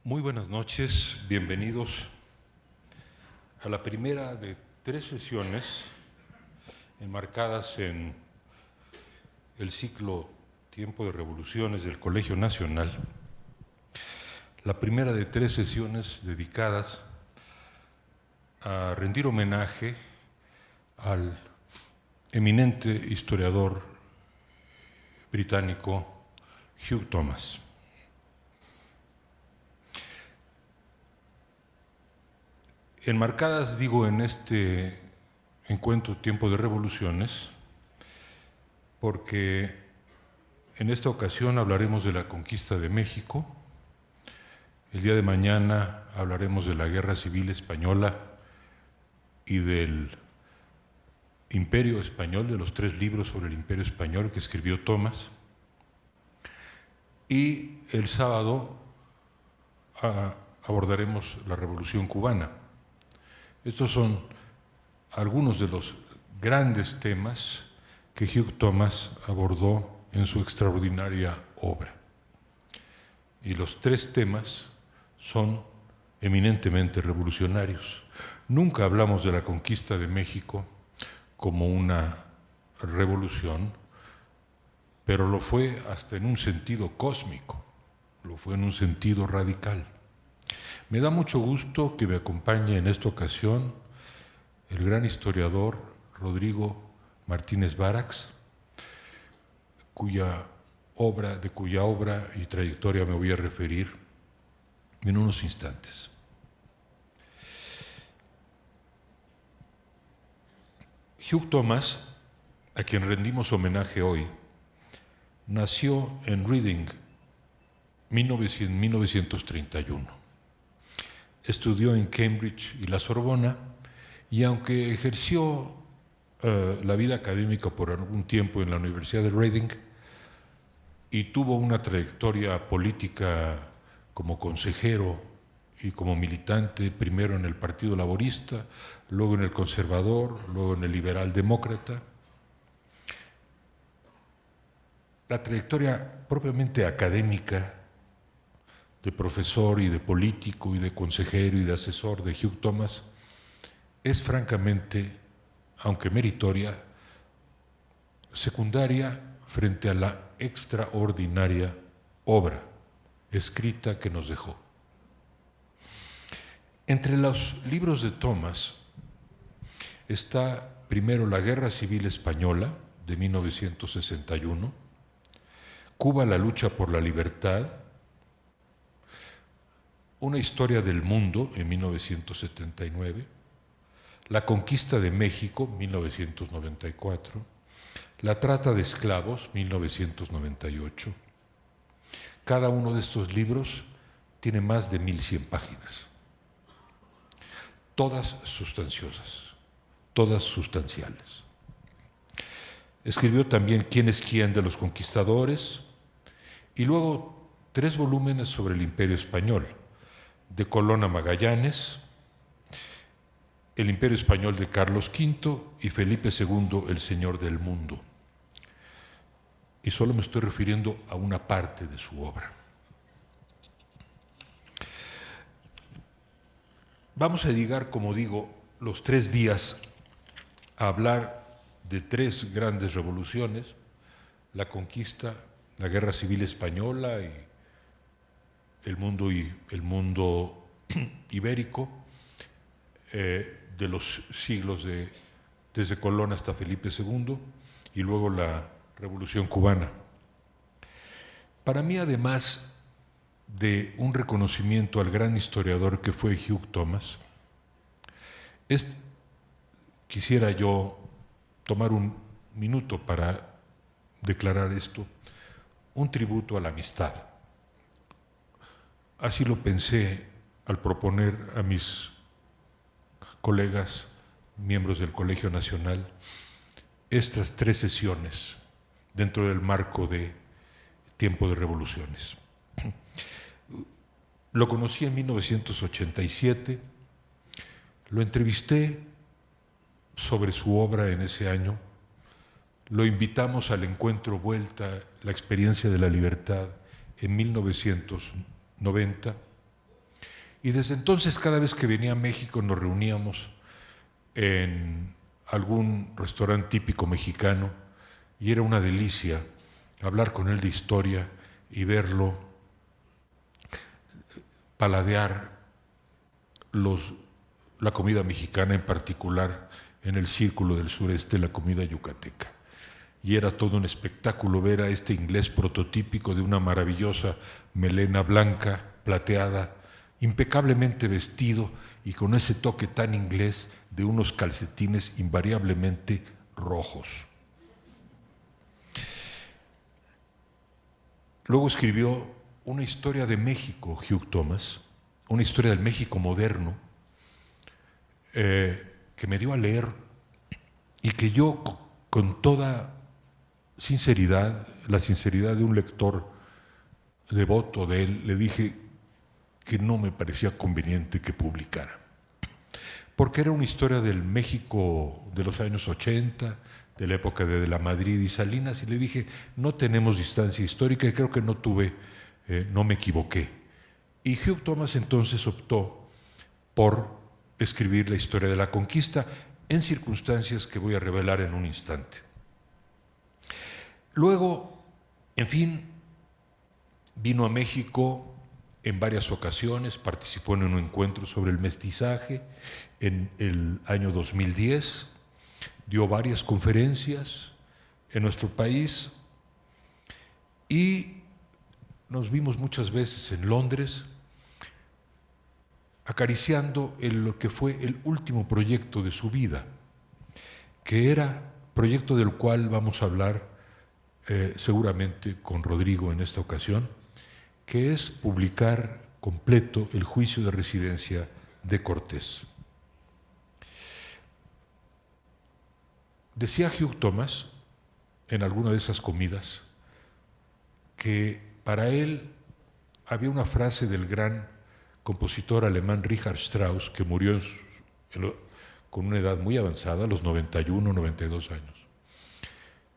Muy buenas noches, bienvenidos a la primera de 3 sesiones enmarcadas en el ciclo Tiempo de Revoluciones del Colegio Nacional. La primera de 3 sesiones dedicadas a rendir homenaje al eminente historiador británico Hugh Thomas. Enmarcadas, digo, en este encuentro Tiempo de Revoluciones, porque en esta ocasión hablaremos de la conquista de México. El día de mañana hablaremos de la Guerra Civil Española y del Imperio Español, de los 3 libros sobre el Imperio Español que escribió Thomas. Y el sábado abordaremos la Revolución Cubana. Estos son algunos de los grandes temas que Hugh Thomas abordó en su extraordinaria obra. Y los 3 temas son eminentemente revolucionarios. Nunca hablamos de la conquista de México como una revolución, pero lo fue hasta en un sentido cósmico, lo fue en un sentido radical. Me da mucho gusto que me acompañe en esta ocasión el gran historiador Rodrigo Martínez Varax, cuya obra y trayectoria me voy a referir en unos instantes. Hugh Thomas, a quien rendimos homenaje hoy, nació en Reading, 1931. Estudió en Cambridge y la Sorbona, y aunque ejerció la vida académica por algún tiempo en la Universidad de Reading y tuvo una trayectoria política como consejero y como militante, primero en el Partido Laborista, luego en el Conservador, luego en el Liberal Demócrata, la trayectoria propiamente académica de profesor y de político y de consejero y de asesor de Hugh Thomas es francamente, aunque meritoria, secundaria frente a la extraordinaria obra escrita que nos dejó. Entre los libros de Thomas está primero La Guerra Civil Española, de 1961, Cuba, la lucha por la libertad, Una historia del mundo, en 1979, La conquista de México, 1994, La trata de esclavos, 1998. Cada uno de estos libros tiene más de 1100 páginas, todas sustanciosas, todas sustanciales. Escribió también ¿Quién es quién de los conquistadores? Y luego 3 volúmenes sobre el Imperio Español, de Colón a Magallanes, El Imperio Español de Carlos V y Felipe II, el Señor del Mundo. Y solo me estoy refiriendo a una parte de su obra. Vamos a dedicar, como digo, los 3 días a hablar de 3 grandes revoluciones: la conquista, la Guerra Civil Española y el mundo ibérico, de los siglos de desde Colón hasta Felipe II y luego la Revolución Cubana. Para mí, además de un reconocimiento al gran historiador que fue Hugh Thomas, quisiera yo tomar un minuto para declarar esto, un tributo a la amistad. Así lo pensé al proponer a mis colegas, miembros del Colegio Nacional, estas 3 sesiones dentro del marco de Tiempo de Revoluciones. Lo conocí en 1987, lo entrevisté sobre su obra en ese año, lo invitamos al encuentro Vuelta, la experiencia de la libertad en 1990, y desde entonces cada vez que venía a México nos reuníamos en algún restaurante típico mexicano y era una delicia hablar con él de historia y verlo paladear la comida mexicana, en particular en el círculo del sureste, la comida yucateca. Y era todo un espectáculo ver a este inglés prototípico de una maravillosa melena blanca, plateada, impecablemente vestido y con ese toque tan inglés de unos calcetines invariablemente rojos. Luego escribió una historia de México, Hugh Thomas, una historia del México moderno, que me dio a leer y que yo, con toda sinceridad, la sinceridad de un lector devoto de él, le dije que no me parecía conveniente que publicara, porque era una historia del México de los años 80, de la época de la Madrid y Salinas, y le dije, no tenemos distancia histórica, y creo que no me equivoqué. Y Hugh Thomas entonces optó por escribir la historia de la conquista en circunstancias que voy a revelar en un instante. Luego, en fin, vino a México en varias ocasiones, participó en un encuentro sobre el mestizaje en el año 2010, dio varias conferencias en nuestro país y nos vimos muchas veces en Londres acariciando lo que fue el último proyecto de su vida, que era proyecto del cual vamos a hablar seguramente con Rodrigo en esta ocasión, que es publicar completo el juicio de residencia de Cortés. Decía Hugh Thomas en alguna de esas comidas que para él había una frase del gran compositor alemán Richard Strauss, que murió con una edad muy avanzada, a los 91, 92 años,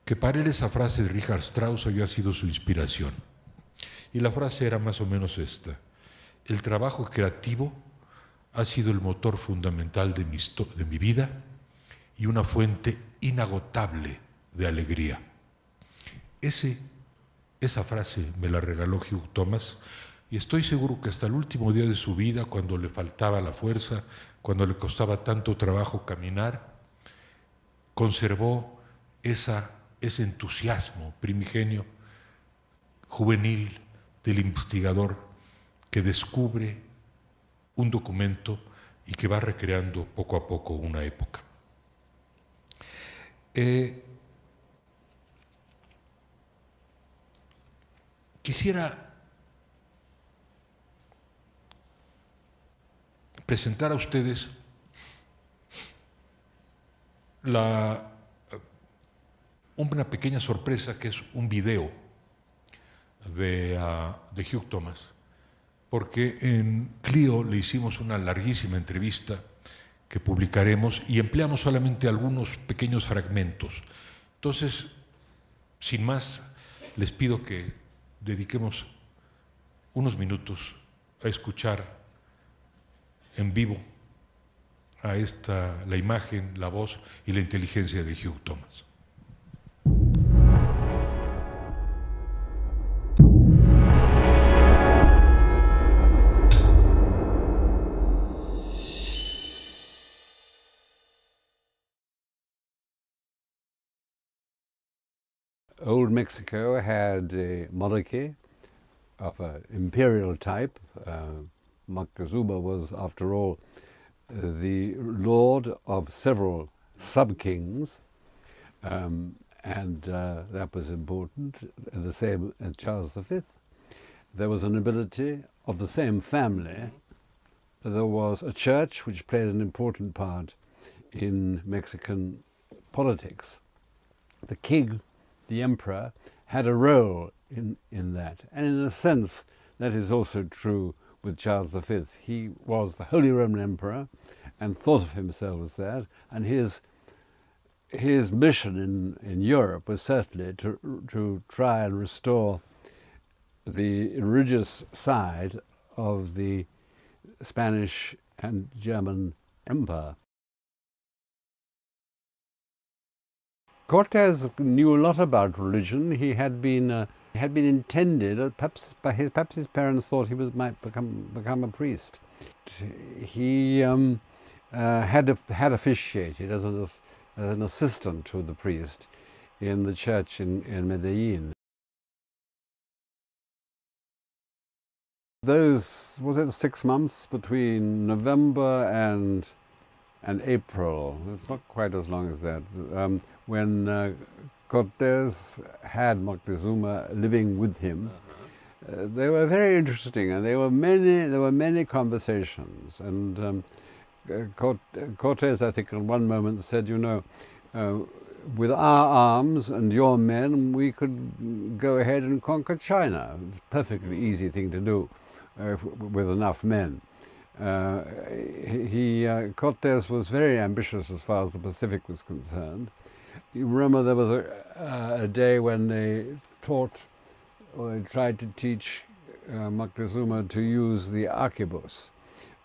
que para él esa frase de Richard Strauss había sido su inspiración. Y la frase era más o menos esta: el trabajo creativo ha sido el motor fundamental de mi vida y una fuente inagotable de alegría. Esa frase me la regaló Hugh Thomas y estoy seguro que hasta el último día de su vida, cuando le faltaba la fuerza, cuando le costaba tanto trabajo caminar, conservó ese entusiasmo primigenio, juvenil, del investigador que descubre un documento y que va recreando poco a poco una época. Quisiera presentar a ustedes una pequeña sorpresa, que es un video de Hugh Thomas, porque en Clio le hicimos una larguísima entrevista que publicaremos y empleamos solamente algunos pequeños fragmentos. Entonces, sin más, les pido que dediquemos unos minutos a escuchar en vivo la imagen, la voz y la inteligencia de Hugh Thomas. Old Mexico had a monarchy of an imperial type. Moctezuma was, after all, the lord of several sub-kings, and that was important, the same as Charles V. There was a nobility of the same family. There was a church which played an important part in Mexican politics. The king, the emperor, had a role in that. And in a sense, that is also true with Charles V. He was the Holy Roman Emperor and thought of himself as that. And his mission in Europe was certainly to try and restore the religious side of the Spanish and German Empire. Cortes knew a lot about religion. He had been intended, perhaps his parents thought he might become a priest. He had officiated as an assistant to the priest in the church in Medellin. Those, was it 6 months between November and April? It's not quite as long as that. When Cortes had Moctezuma living with him, they were very interesting, and there were many conversations. And Cortes, I think, in one moment said, "You know, with our arms and your men, we could go ahead and conquer China. It's a perfectly easy thing to do with enough men." Cortes was very ambitious as far as the Pacific was concerned. You remember there was a day when they tried to teach Moctezuma to use the arquebus,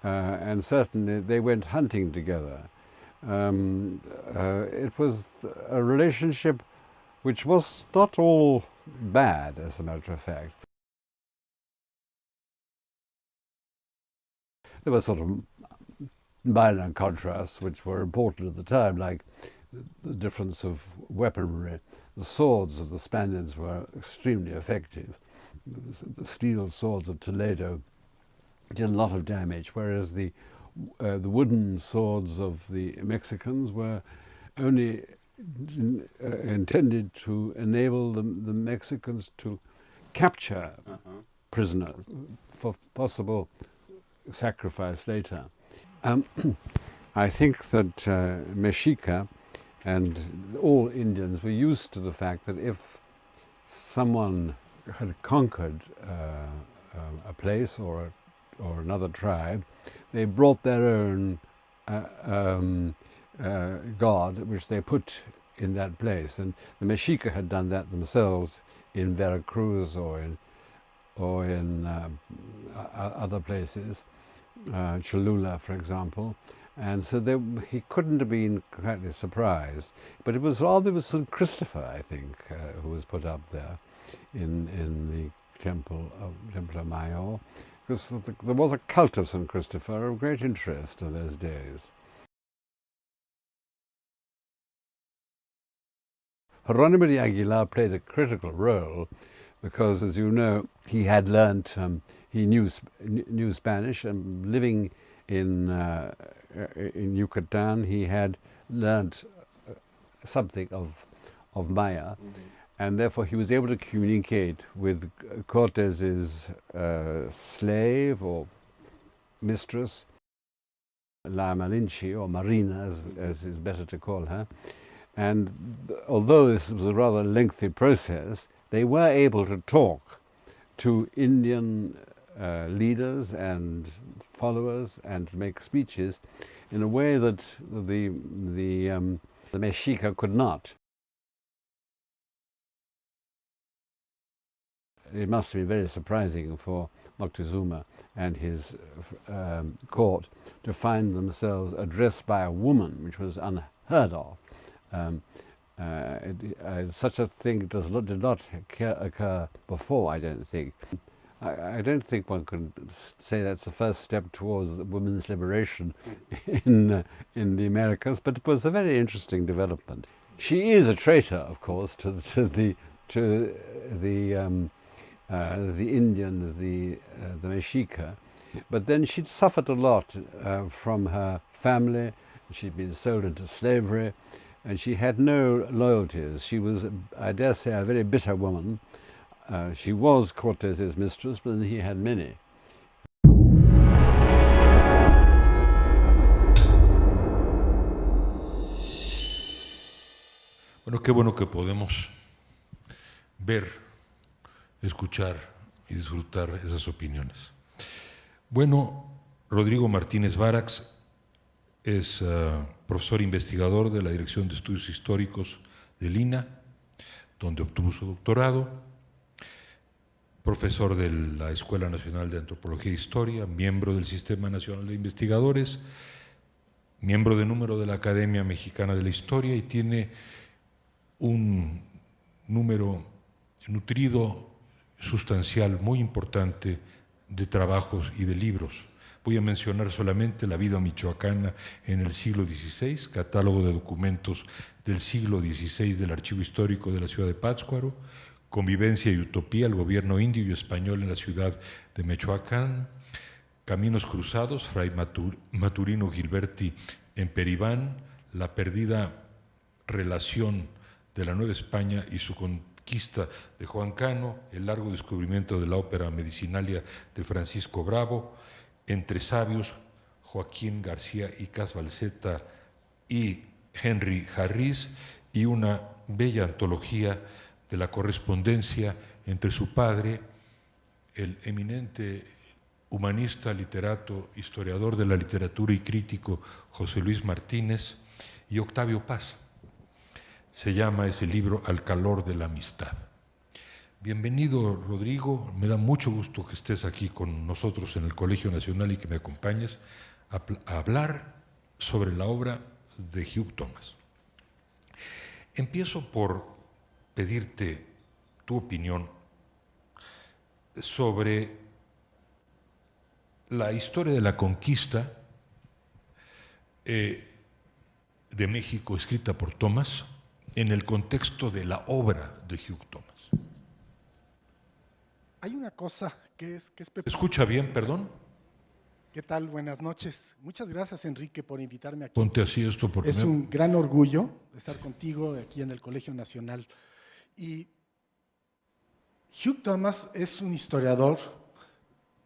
and certainly they went hunting together. It was a relationship which was not all bad, as a matter of fact. There were sort of minor contrasts which were important at the time, like the difference of weaponry. The swords of the Spaniards were extremely effective. The steel swords of Toledo did a lot of damage, whereas the wooden swords of the Mexicans were only intended to enable the Mexicans to capture prisoners for possible sacrifice later. I think that Mexica and all Indians were used to the fact that if someone had conquered a place or another tribe, they brought their own god, which they put in that place. And the Mexica had done that themselves in Veracruz or in other places, Cholula, for example. And so he couldn't have been completely surprised. But it was rather St. Christopher, I think, who was put up there in the Temple of Mayor, because there was a cult of St. Christopher of great interest in those days. Geronimo de Aguilar played a critical role because, as you know, he had learnt, he knew Spanish, and living in Yucatan, he had learnt something of Maya, and therefore he was able to communicate with Cortes's slave or mistress, La Malinche, or Marina, as is better to call her. And although this was a rather lengthy process, they were able to talk to Indian leaders and followers and to make speeches in a way that the Mexica could not. It must have been very surprising for Moctezuma and his court to find themselves addressed by a woman, which was unheard of. Such a thing did not occur before, I don't think. I don't think one could say that's the first step towards women's liberation in the Americas, but it was a very interesting development. She is a traitor, of course, to to the Indian, the Mexica, but then she'd suffered a lot from her family. She'd been sold into slavery, and she had no loyalties. She was, I dare say, a very bitter woman. She was Cortés's mistress, but then he had many. Bueno, qué bueno que podemos ver, escuchar y disfrutar esas opiniones. Bueno, Rodrigo Martínez Varax es profesor investigador de la Dirección de Estudios Históricos del INAH, donde obtuvo su doctorado, profesor de la Escuela Nacional de Antropología e Historia, miembro del Sistema Nacional de Investigadores, miembro de número de la Academia Mexicana de la Historia y tiene un número nutrido, sustancial, muy importante de trabajos y de libros. Voy a mencionar solamente La vida michoacana en el siglo XVI, catálogo de documentos del siglo XVI del Archivo Histórico de la ciudad de Pátzcuaro, Convivencia y Utopía, el gobierno indio y español en la ciudad de Michoacán, Caminos cruzados, Fray Maturino Gilberti en Peribán, La perdida relación de la Nueva España y su conquista de Juan Cano, el largo descubrimiento de la ópera medicinalia de Francisco Bravo, Entre sabios, Joaquín García y Casbalceta y Henry Harris, y una bella antología de la correspondencia entre su padre, el eminente humanista, literato, historiador de la literatura y crítico José Luis Martínez, y Octavio Paz. Se llama ese libro Al calor de la amistad. Bienvenido, Rodrigo, me da mucho gusto que estés aquí con nosotros en el Colegio Nacional y que me acompañes a hablar sobre la obra de Hugh Thomas. Empiezo por pedirte tu opinión sobre la historia de la conquista de México escrita por Thomas en el contexto de la obra de Hugh Thomas. Hay una cosa que es ¿Escucha bien, perdón? ¿Qué tal? Buenas noches. Muchas gracias, Enrique, por invitarme aquí. Ponte así esto porque es un gran orgullo estar contigo aquí en el Colegio Nacional. Y Hugh Thomas es un historiador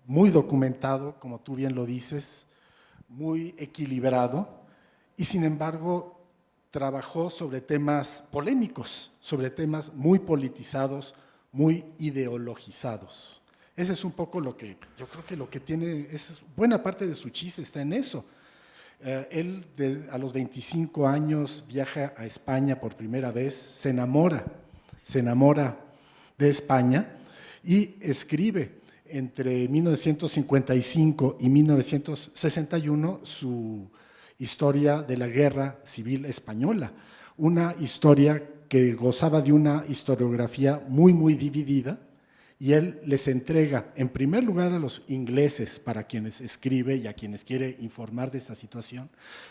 muy documentado, como tú bien lo dices, muy equilibrado, y sin embargo trabajó sobre temas polémicos, sobre temas muy politizados, muy ideologizados. Ese es un poco lo que, yo creo que lo que tiene, es buena parte de su chiste está en eso. Él a los 25 años viaja a España por primera vez, se enamora de España y escribe entre 1955 y 1961 su historia de la Guerra Civil Española, una historia que gozaba de una historiografía muy dividida, y él les entrega, en primer lugar, a los ingleses, para quienes escribe y a quienes quiere informar de esta situación,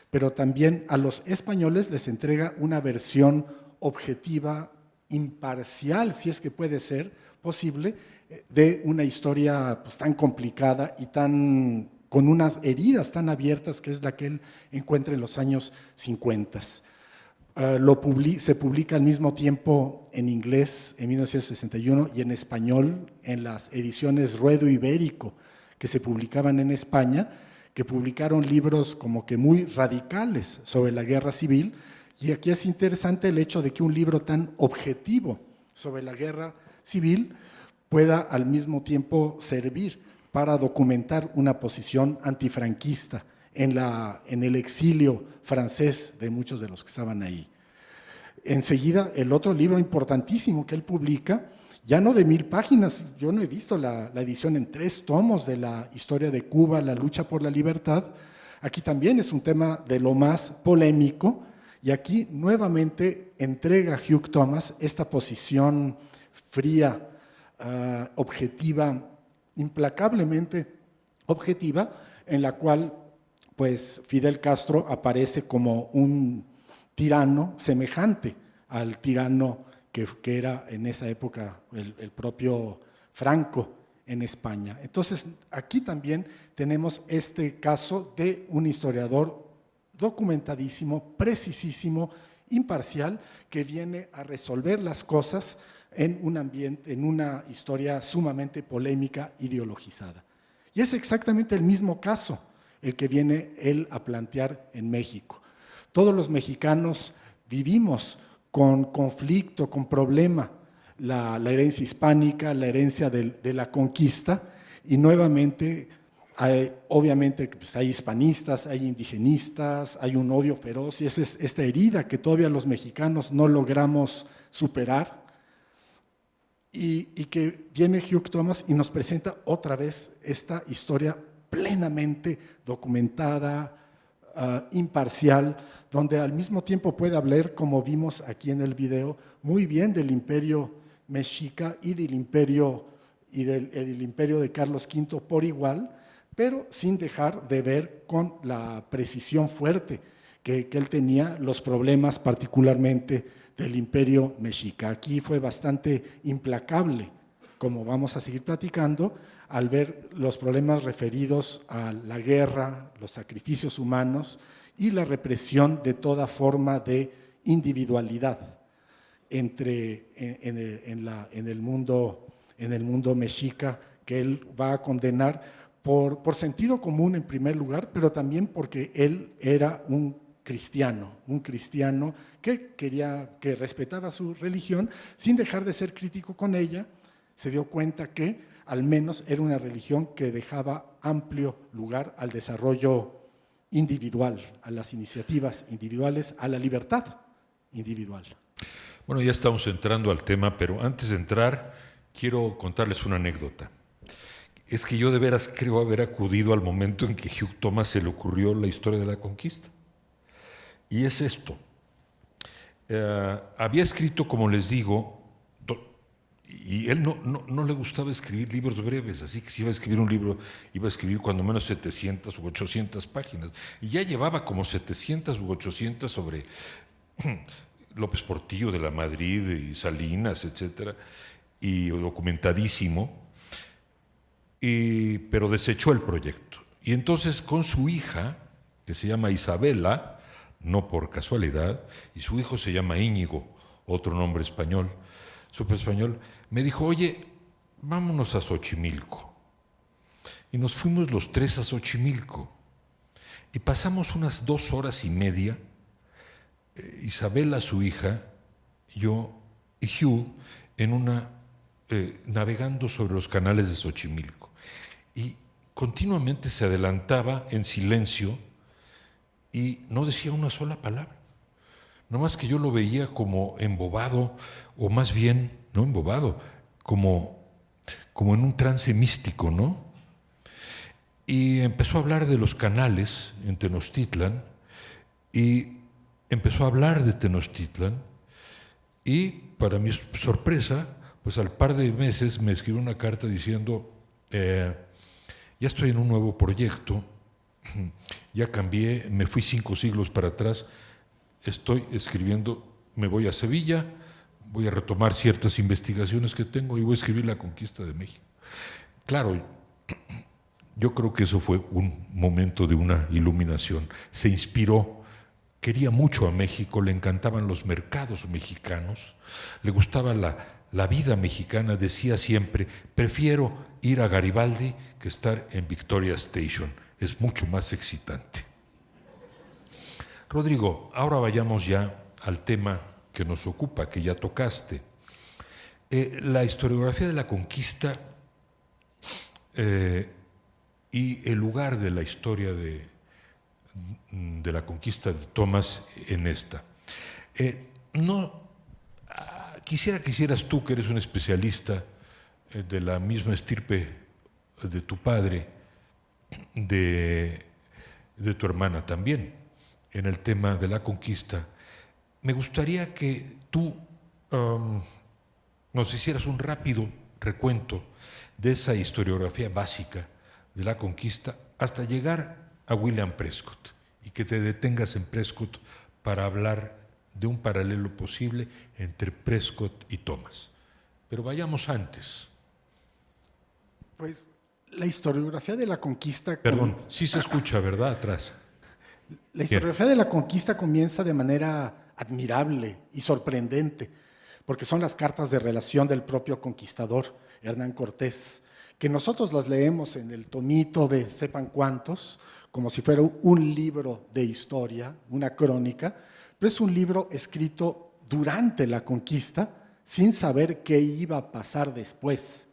pero también a los españoles les entrega una versión objetiva, imparcial, si es que puede ser posible, de una historia pues, tan complicada y con unas heridas tan abiertas que es la que él encuentra en los años 50. Se publica al mismo tiempo en inglés en 1961 y en español en las ediciones Ruedo Ibérico que se publicaban en España, que publicaron libros como que muy radicales sobre la guerra civil. Y aquí es interesante el hecho de que un libro tan objetivo sobre la guerra civil pueda al mismo tiempo servir para documentar una posición antifranquista en el exilio francés de muchos de los que estaban ahí. Enseguida, el otro libro importantísimo que él publica, ya no de 1000 páginas, yo no he visto la edición en 3 tomos de la historia de Cuba, la lucha por la libertad. Aquí también es un tema de lo más polémico, y aquí nuevamente entrega Hugh Thomas esta posición fría, objetiva, implacablemente objetiva, en la cual pues Fidel Castro aparece como un tirano semejante al tirano que era en esa época el propio Franco en España. Entonces, aquí también tenemos este caso de un historiador documentadísimo, precisísimo, imparcial, que viene a resolver las cosas en un ambiente, en una historia sumamente polémica, ideologizada. Y es exactamente el mismo caso el que viene él a plantear en México. Todos los mexicanos vivimos con conflicto, con problema, la herencia hispánica, la herencia de la conquista, y nuevamente, obviamente, pues hay hispanistas, hay indigenistas, hay un odio feroz, y esa es esta herida que todavía los mexicanos no logramos superar, y que viene Hugh Thomas y nos presenta otra vez esta historia plenamente documentada, imparcial, donde al mismo tiempo puede hablar, como vimos aquí en el video, muy bien del imperio mexica y del imperio de Carlos V por igual, pero sin dejar de ver con la precisión fuerte que él tenía los problemas particularmente del imperio mexica. Aquí fue bastante implacable, como vamos a seguir platicando, al ver los problemas referidos a la guerra, los sacrificios humanos y la represión de toda forma de individualidad en el mundo mexica, que él va a condenar por sentido común en primer lugar, pero también porque él era un cristiano que respetaba su religión sin dejar de ser crítico con ella. Se dio cuenta que al menos era una religión que dejaba amplio lugar al desarrollo individual, a las iniciativas individuales, a la libertad individual. Bueno, ya estamos entrando al tema, pero antes de entrar, quiero contarles una anécdota. Es que yo de veras creo haber acudido al momento en que Hugh Thomas se le ocurrió la historia de la conquista. Y es esto. Había escrito, como les digo, y él no le gustaba escribir libros breves, así que si iba a escribir un libro, iba a escribir cuando menos 700 u 800 páginas. Y ya llevaba como 700 u 800 sobre López Portillo de la Madrid y Salinas, etcétera, y documentadísimo, pero desechó el proyecto. Y entonces con su hija, que se llama Isabela, no por casualidad, y su hijo se llama Íñigo, otro nombre español, súper español, me dijo, oye, vámonos a Xochimilco. Y nos fuimos los tres a Xochimilco. Y pasamos unas 2 horas y media, Isabela, su hija, yo y Hugh, navegando sobre los canales de Xochimilco. Y continuamente se adelantaba en silencio y no decía una sola palabra. No más que yo lo veía como embobado, o más bien, no embobado, como en un trance místico, ¿no? Y empezó a hablar de los canales en Tenochtitlan, y empezó a hablar de Tenochtitlan, y para mi sorpresa, pues al par de meses me escribió una carta diciendo, ya estoy en un nuevo proyecto, ya cambié, me fui 5 siglos para atrás, estoy escribiendo, me voy a Sevilla, voy a retomar ciertas investigaciones que tengo y voy a escribir la conquista de México. Claro, yo creo que eso fue un momento de una iluminación. Se inspiró, quería mucho a México, le encantaban los mercados mexicanos, le gustaba la vida mexicana, decía siempre, prefiero ir a Garibaldi que estar en Victoria Station, es mucho más excitante. Rodrigo, ahora vayamos ya al tema que nos ocupa, que ya tocaste. La historiografía de la conquista y el lugar de la historia de la conquista de Thomas en esta. Quisiera que hicieras tú, que eres un especialista de la misma estirpe de tu padre, de tu hermana también, en el tema de la conquista, me gustaría que tú nos hicieras un rápido recuento de esa historiografía básica de la conquista hasta llegar a William Prescott, y que te detengas en Prescott para hablar de un paralelo posible entre Prescott y Thomas. Pero vayamos antes. Pues la historiografía de la conquista... Perdón, sí se escucha, ¿verdad? Atrás. La historiografía de la conquista comienza de manera admirable y sorprendente, porque son las cartas de relación del propio conquistador, Hernán Cortés, que nosotros las leemos en el tomito de sepan cuántos, como si fuera un libro de historia, una crónica, pero es un libro escrito durante la conquista, sin saber qué iba a pasar después.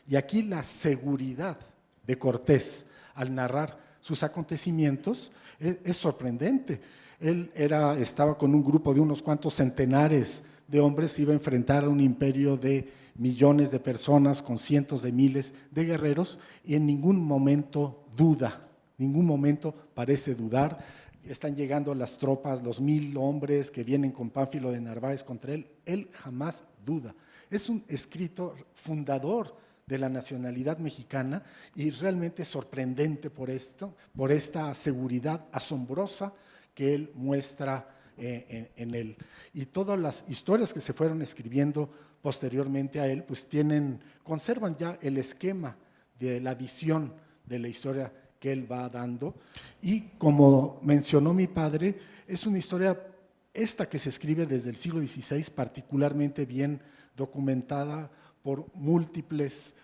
Y aquí la seguridad de Cortés al narrar sus acontecimientos es sorprendente. Él estaba con un grupo de unos cuantos centenares de hombres, iba a enfrentar a un imperio de millones de personas con cientos de miles de guerreros y en ningún momento duda, ningún momento parece dudar. Están llegando las tropas, los 1000 hombres que vienen con Pánfilo de Narváez contra él, él jamás duda. Es un escrito fundador de la nacionalidad mexicana y realmente sorprendente por esto, por esta seguridad asombrosa que él muestra en él. Y todas las historias que se fueron escribiendo posteriormente a él, pues conservan ya el esquema de la visión de la historia que él va dando. Y como mencionó mi padre, es una historia esta que se escribe desde el siglo XVI, particularmente bien documentada por múltiples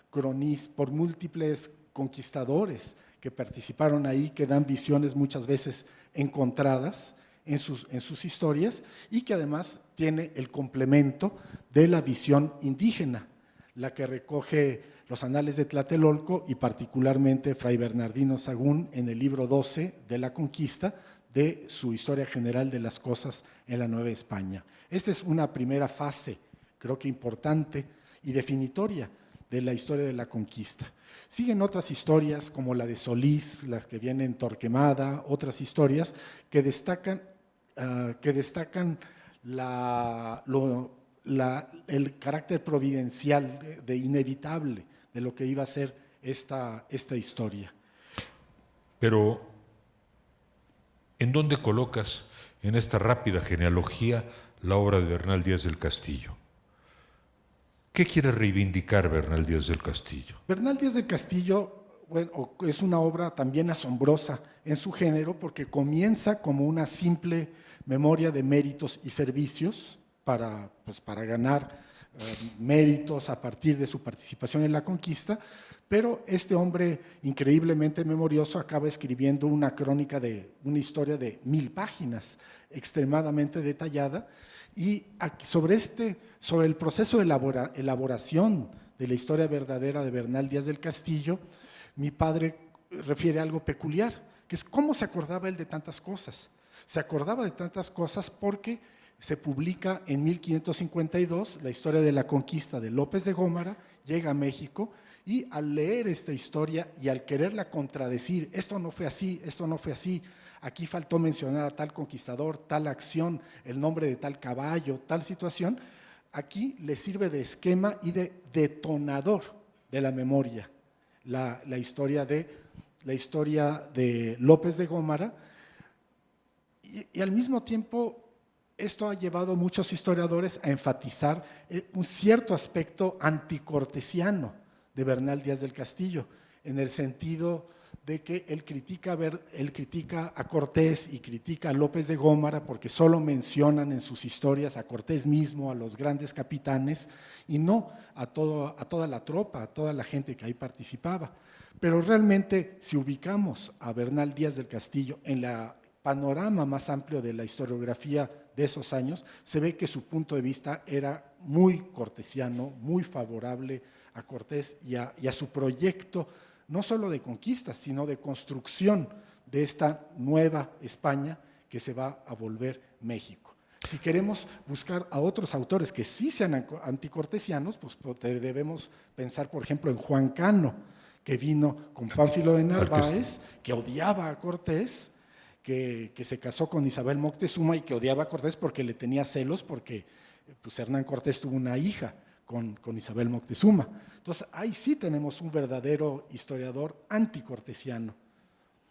por múltiples conquistadores que participaron ahí, que dan visiones muchas veces encontradas en sus historias y que además tiene el complemento de la visión indígena, la que recoge los anales de Tlatelolco y particularmente Fray Bernardino Sahagún en el libro 12 de la conquista de su Historia General de las Cosas en la Nueva España. Esta es una primera fase, creo que importante y definitoria de la historia de la conquista. Siguen otras historias como la de Solís, las que vienen en Torquemada, otras historias que destacan el carácter providencial, inevitable de lo que iba a ser esta historia. Pero, ¿en dónde colocas en esta rápida genealogía la obra de Bernal Díaz del Castillo? ¿Qué quiere reivindicar Bernal Díaz del Castillo? Bernal Díaz del Castillo, bueno, es una obra también asombrosa en su género porque comienza como una simple memoria de méritos y servicios para ganar méritos a partir de su participación en la conquista, pero este hombre increíblemente memorioso acaba escribiendo una crónica de una historia de 1000 páginas, extremadamente detallada, y sobre el proceso de elaboración de la historia verdadera de Bernal Díaz del Castillo, mi padre refiere algo peculiar, que es cómo se acordaba él de tantas cosas. Se acordaba de tantas cosas porque se publica en 1552 la historia de la conquista de López de Gómara, llega a México y al leer esta historia y al quererla contradecir, esto no fue así, esto no fue así, aquí faltó mencionar a tal conquistador, tal acción, el nombre de tal caballo, tal situación, aquí le sirve de esquema y de detonador de la memoria, la historia de López de Gómara, y al mismo tiempo esto ha llevado a muchos historiadores a enfatizar un cierto aspecto anticortesiano de Bernal Díaz del Castillo, en el sentido de que él critica a Cortés y critica a López de Gómara porque solo mencionan en sus historias a Cortés mismo, a los grandes capitanes y no a toda la tropa, a toda la gente que ahí participaba. Pero realmente si ubicamos a Bernal Díaz del Castillo en la panorama más amplio de la historiografía de esos años, se ve que su punto de vista era muy cortesiano, muy favorable a Cortés y a su proyecto, no solo de conquista, sino de construcción de esta nueva España que se va a volver México. Si queremos buscar a otros autores que sí sean anticortesianos, pues debemos pensar, por ejemplo, en Juan Cano, que vino con Pánfilo de Narváez, que odiaba a Cortés, que se casó con Isabel Moctezuma y que odiaba a Cortés porque le tenía celos, porque pues, Hernán Cortés tuvo una hija con Isabel Moctezuma. Entonces, ahí sí tenemos un verdadero historiador anticortesiano.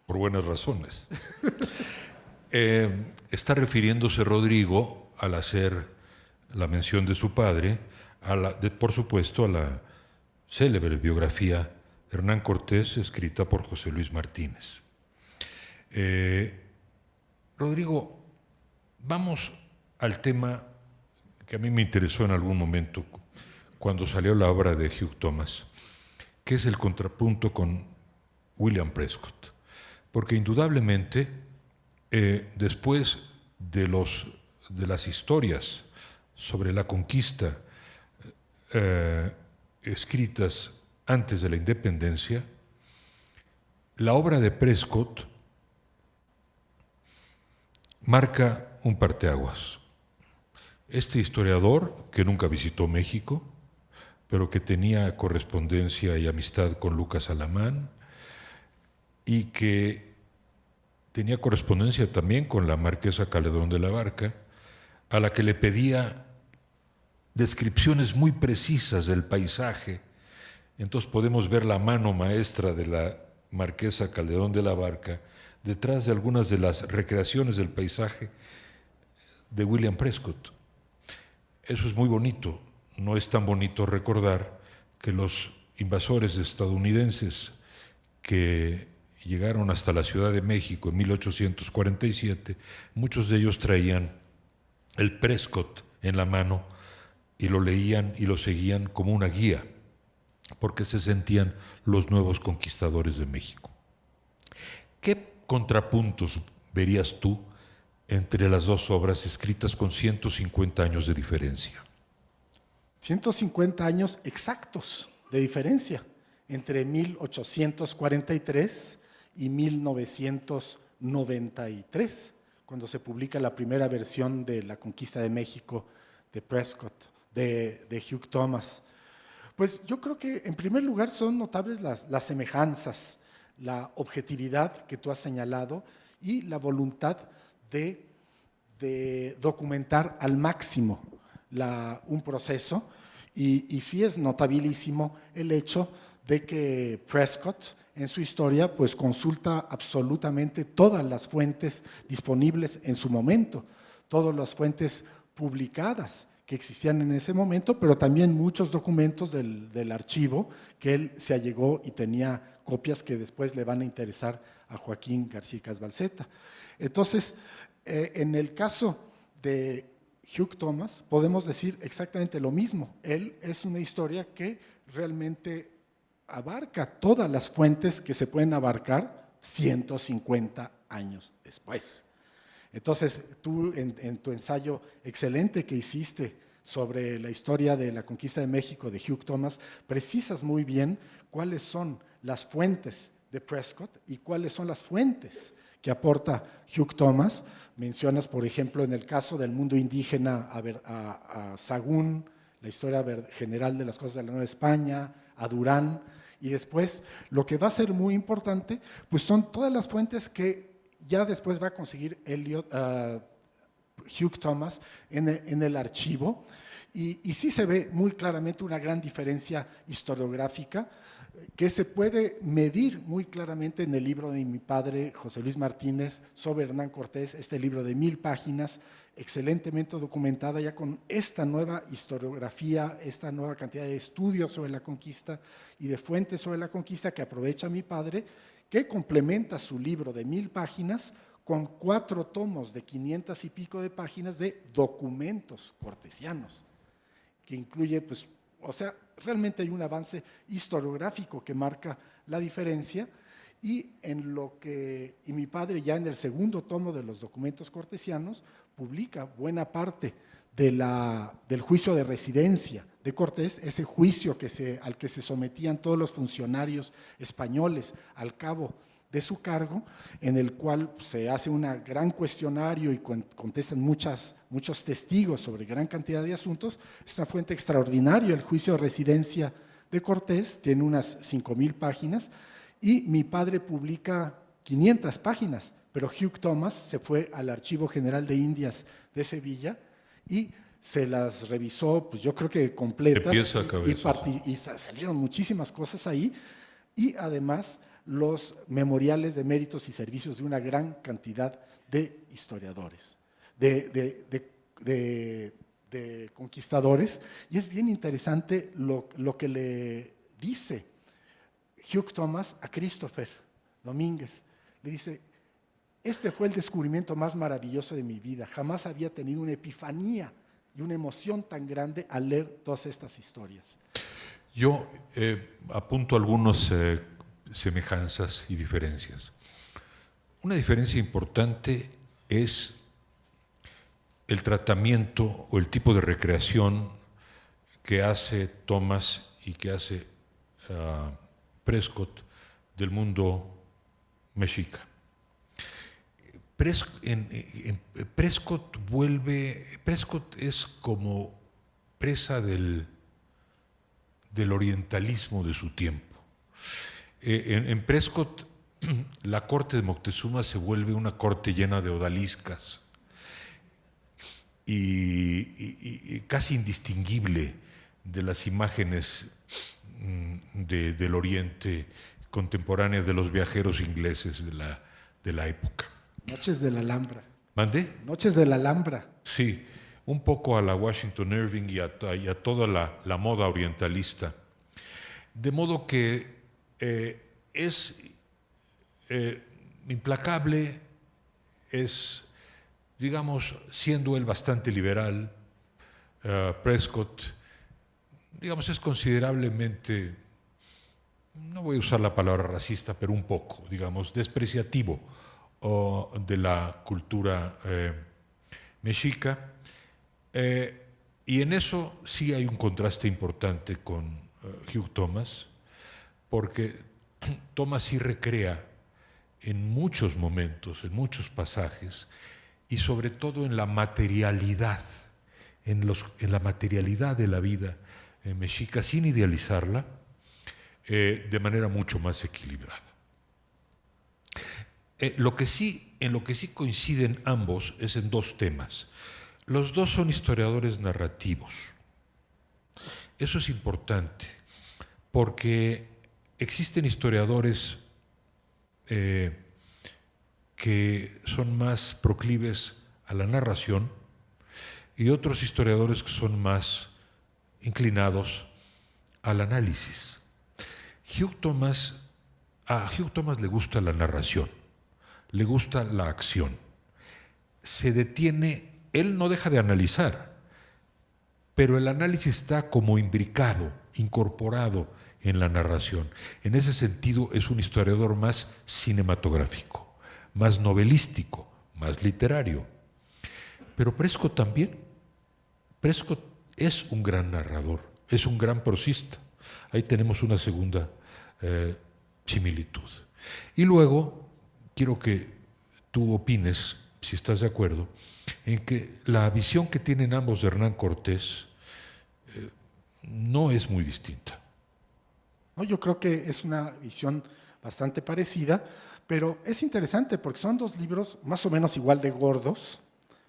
Por buenas razones. Está refiriéndose Rodrigo al hacer la mención de su padre, por supuesto, a la célebre biografía Hernán Cortés, escrita por José Luis Martínez. Rodrigo, vamos al tema que a mí me interesó en algún momento cuando salió la obra de Hugh Thomas, que es el contrapunto con William Prescott. Porque indudablemente, después de las historias sobre la conquista escritas antes de la independencia, la obra de Prescott marca un parteaguas. Este historiador, que nunca visitó México, pero que tenía correspondencia y amistad con Lucas Alamán, y que tenía correspondencia también con la marquesa Calderón de la Barca, a la que le pedía descripciones muy precisas del paisaje. Entonces podemos ver la mano maestra de la marquesa Calderón de la Barca detrás de algunas de las recreaciones del paisaje de William Prescott. Eso es muy bonito. No es tan bonito recordar que los invasores estadounidenses que llegaron hasta la Ciudad de México en 1847, muchos de ellos traían el Prescott en la mano y lo leían y lo seguían como una guía, porque se sentían los nuevos conquistadores de México. ¿Qué contrapuntos verías tú entre las dos obras escritas con 150 años de diferencia? 150 años exactos de diferencia entre 1843 y 1993, cuando se publica la primera versión de La Conquista de México de Prescott, de Hugh Thomas. Pues yo creo que en primer lugar son notables las semejanzas, la objetividad que tú has señalado y la voluntad de documentar al máximo un proceso, y sí es notabilísimo el hecho de que Prescott en su historia pues consulta absolutamente todas las fuentes disponibles en su momento, todas las fuentes publicadas que existían en ese momento, pero también muchos documentos del archivo que él se allegó y tenía copias que después le van a interesar a Joaquín García Casbalceta. Entonces, en el caso de Hugh Thomas, podemos decir exactamente lo mismo. Él es una historia que realmente abarca todas las fuentes que se pueden abarcar 150 años después. Entonces, tú en tu ensayo excelente que hiciste sobre la historia de la conquista de México de Hugh Thomas, precisas muy bien cuáles son las fuentes de Prescott y cuáles son las fuentes que aporta Hugh Thomas. Mencionas, por ejemplo, en el caso del mundo indígena a Sahagún, la historia general de las cosas de la Nueva España, a Durán, y después lo que va a ser muy importante, pues son todas las fuentes que ya después va a conseguir Hugh Thomas en el archivo, y sí se ve muy claramente una gran diferencia historiográfica que se puede medir muy claramente en el libro de mi padre, José Luis Martínez, sobre Hernán Cortés, este libro de 1000 páginas, excelentemente documentada ya con esta nueva historiografía, esta nueva cantidad de estudios sobre la conquista y de fuentes sobre la conquista que aprovecha mi padre, que complementa su libro de 1000 páginas con 4 tomos de 500 y pico de páginas de documentos cortesianos, que incluye, pues, o sea, realmente hay un avance historiográfico que marca la diferencia, y mi padre ya en el segundo tomo de los documentos cortesianos publica buena parte del juicio de residencia de Cortés, ese juicio al que se sometían todos los funcionarios españoles al cabo de su cargo, en el cual se hace un gran cuestionario y contestan muchos testigos sobre gran cantidad de asuntos. Es una fuente extraordinaria, el juicio de residencia de Cortés, tiene unas 5000 páginas, y mi padre publica 500 páginas, pero Hugh Thomas se fue al Archivo General de Indias de Sevilla y se las revisó, pues yo creo que completas, y salieron muchísimas cosas ahí, y además los memoriales de méritos y servicios de una gran cantidad de historiadores, de de conquistadores, y es bien interesante lo que le dice Hugh Thomas a Christopher Domínguez. Le dice: este fue el descubrimiento más maravilloso de mi vida, jamás había tenido una epifanía y una emoción tan grande al leer todas estas historias. Yo apunto algunas semejanzas y diferencias. Una diferencia importante es el tratamiento o el tipo de recreación que hace Thomas y que hace Prescott del mundo mexica. Prescott es como presa del orientalismo de su tiempo. En Prescott, la corte de Moctezuma se vuelve una corte llena de odaliscas y casi indistinguible de las imágenes del Oriente contemporánea de los viajeros ingleses de la época. Noches de la Alhambra. ¿Mande? Noches de la Alhambra. Sí, un poco a la Washington Irving y a toda la moda orientalista. De modo que es implacable, es, digamos, siendo él bastante liberal, Prescott, digamos, es considerablemente, no voy a usar la palabra racista, pero un poco, digamos, despreciativo de la cultura mexica, y en eso sí hay un contraste importante con Hugh Thomas, porque Thomas sí recrea en muchos momentos, en muchos pasajes, y sobre todo en la materialidad, en la materialidad de la vida mexica, sin idealizarla, de manera mucho más equilibrada. En lo que sí coinciden ambos es en dos temas. Los dos son historiadores narrativos. Eso es importante, porque existen historiadores que son más proclives a la narración y otros historiadores que son más inclinados al análisis. A Hugh Thomas le gusta la narración, le gusta la acción. Se detiene, él no deja de analizar, pero el análisis está como imbricado, incorporado en la narración. En ese sentido es un historiador más cinematográfico, más novelístico, más literario. Pero Prescott también. Prescott es un gran narrador, es un gran prosista. Ahí tenemos una segunda similitud. Y luego, quiero que tú opines, si estás de acuerdo, en que la visión que tienen ambos de Hernán Cortés no es muy distinta. No, yo creo que es una visión bastante parecida, pero es interesante porque son dos libros más o menos igual de gordos,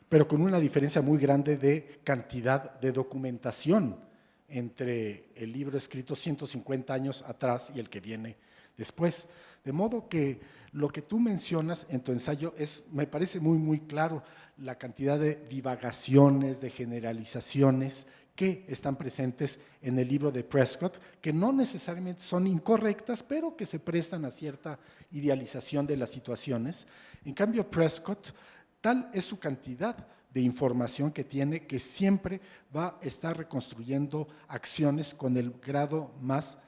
pero con una diferencia muy grande de cantidad de documentación entre el libro escrito 150 años atrás y el que viene después. De modo que lo que tú mencionas en tu ensayo me parece muy, muy claro, la cantidad de divagaciones, de generalizaciones que están presentes en el libro de Prescott, que no necesariamente son incorrectas, pero que se prestan a cierta idealización de las situaciones. En cambio, Prescott, tal es su cantidad de información que tiene, que siempre va a estar reconstruyendo acciones con el grado más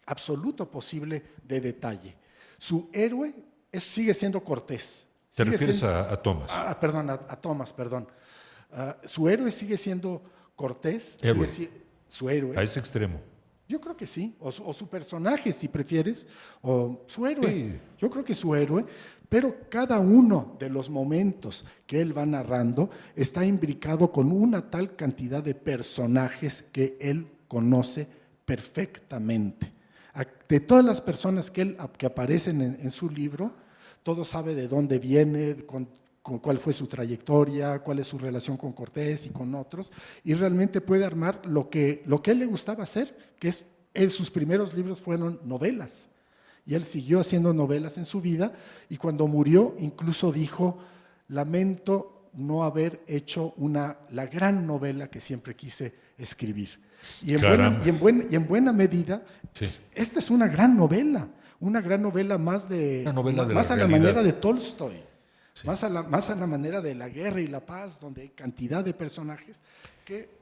absoluto posible de detalle. Su héroe sigue siendo Cortés. ¿Te refieres a Thomas? Perdón, a Thomas, perdón. Su héroe sigue siendo Cortés. Héroe. Su héroe. A ese extremo. Yo creo que sí, o su personaje, si prefieres, o su héroe. Sí. Yo creo que su héroe, pero cada uno de los momentos que él va narrando está imbricado con una tal cantidad de personajes que él conoce perfectamente. De todas las personas que aparecen en su libro, todo sabe de dónde viene, con cuál fue su trayectoria, cuál es su relación con Cortés y con otros, y realmente puede armar lo que a él le gustaba hacer, que sus primeros libros fueron novelas, y él siguió haciendo novelas en su vida, y cuando murió incluso dijo: lamento no haber hecho la gran novela que siempre quise escribir. Y en, Caramba. y en buena medida, Sí. esta es una gran novela más Una novela de más la a la realidad. manera de Tolstoy, Sí. más a la manera de La guerra y la paz, donde hay cantidad de personajes que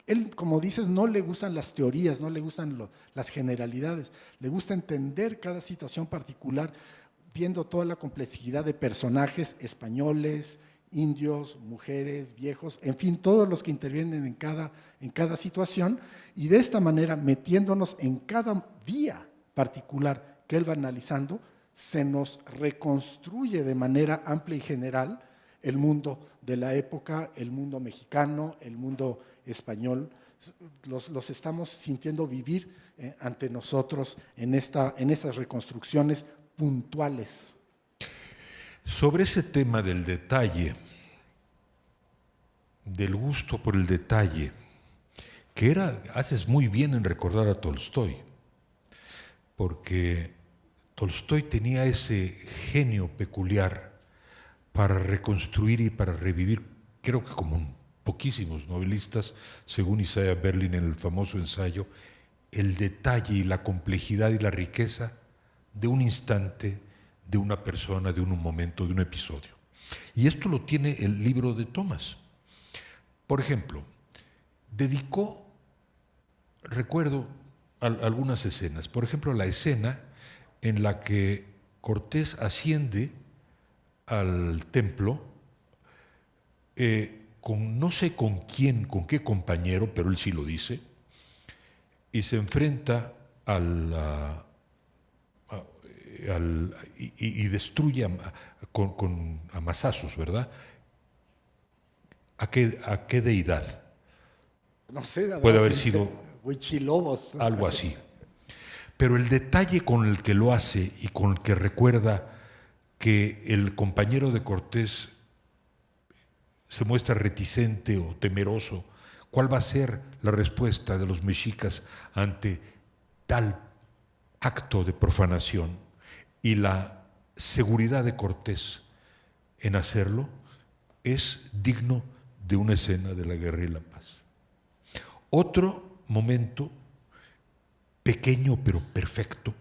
él, como dices, no le gustan las teorías, no le gustan las generalidades, le gusta entender cada situación particular, viendo toda la complejidad de personajes españoles, indios, mujeres, viejos, en fin, todos los que intervienen en cada situación, y de esta manera, metiéndonos en cada vía particular que él va analizando, se nos reconstruye de manera amplia y general el mundo de la época, el mundo mexicano, el mundo español. Los estamos sintiendo vivir ante nosotros en estas reconstrucciones puntuales. Sobre ese tema del detalle, del gusto por el detalle, haces muy bien en recordar a Tolstoy, porque Tolstoy tenía ese genio peculiar para reconstruir y para revivir, creo que como poquísimos novelistas, según Isaiah Berlin en el famoso ensayo, el detalle y la complejidad y la riqueza de un instante, de una persona, de un momento, de un episodio. Y esto lo tiene el libro de Thomas. Por ejemplo, recuerdo algunas escenas, por ejemplo, la escena en la que Cortés asciende al templo con no sé con quién, con qué compañero, pero él sí lo dice, y se enfrenta y destruye con amasazos, ¿verdad? ¿A qué deidad? No sé, Puede haber sido Huichilobos. algo así. Pero el detalle con el que lo hace y con el que recuerda que el compañero de Cortés se muestra reticente o temeroso, ¿cuál va a ser la respuesta de los mexicas ante tal acto de profanación? Y la seguridad de Cortés en hacerlo es digno de una escena de la guerra y la paz. Otro momento pequeño pero perfecto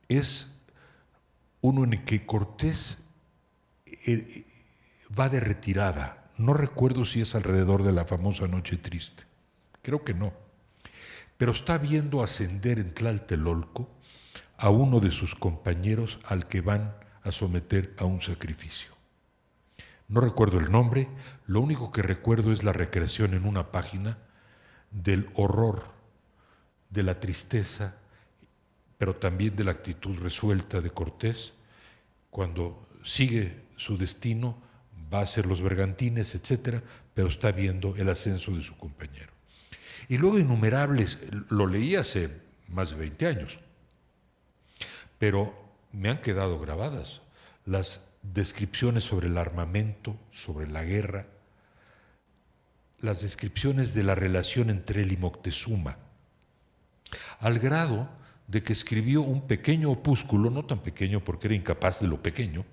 es uno en el que Cortés va de retirada. No recuerdo si es alrededor de la famosa Noche Triste, creo que no, pero está viendo ascender en Tlatelolco a uno de sus compañeros al que van a someter a un sacrificio. No recuerdo el nombre, lo único que recuerdo es la recreación en una página del horror, de la tristeza, pero también de la actitud resuelta de Cortés, cuando sigue su destino, va a ser los bergantines, etcétera, pero está viendo el ascenso de su compañero. Y luego innumerables, lo leí hace más de 20 años, pero me han quedado grabadas las descripciones sobre el armamento, sobre la guerra, las descripciones de la relación entre él y Moctezuma, al grado de que escribió un pequeño opúsculo, no tan pequeño porque era incapaz de lo pequeño,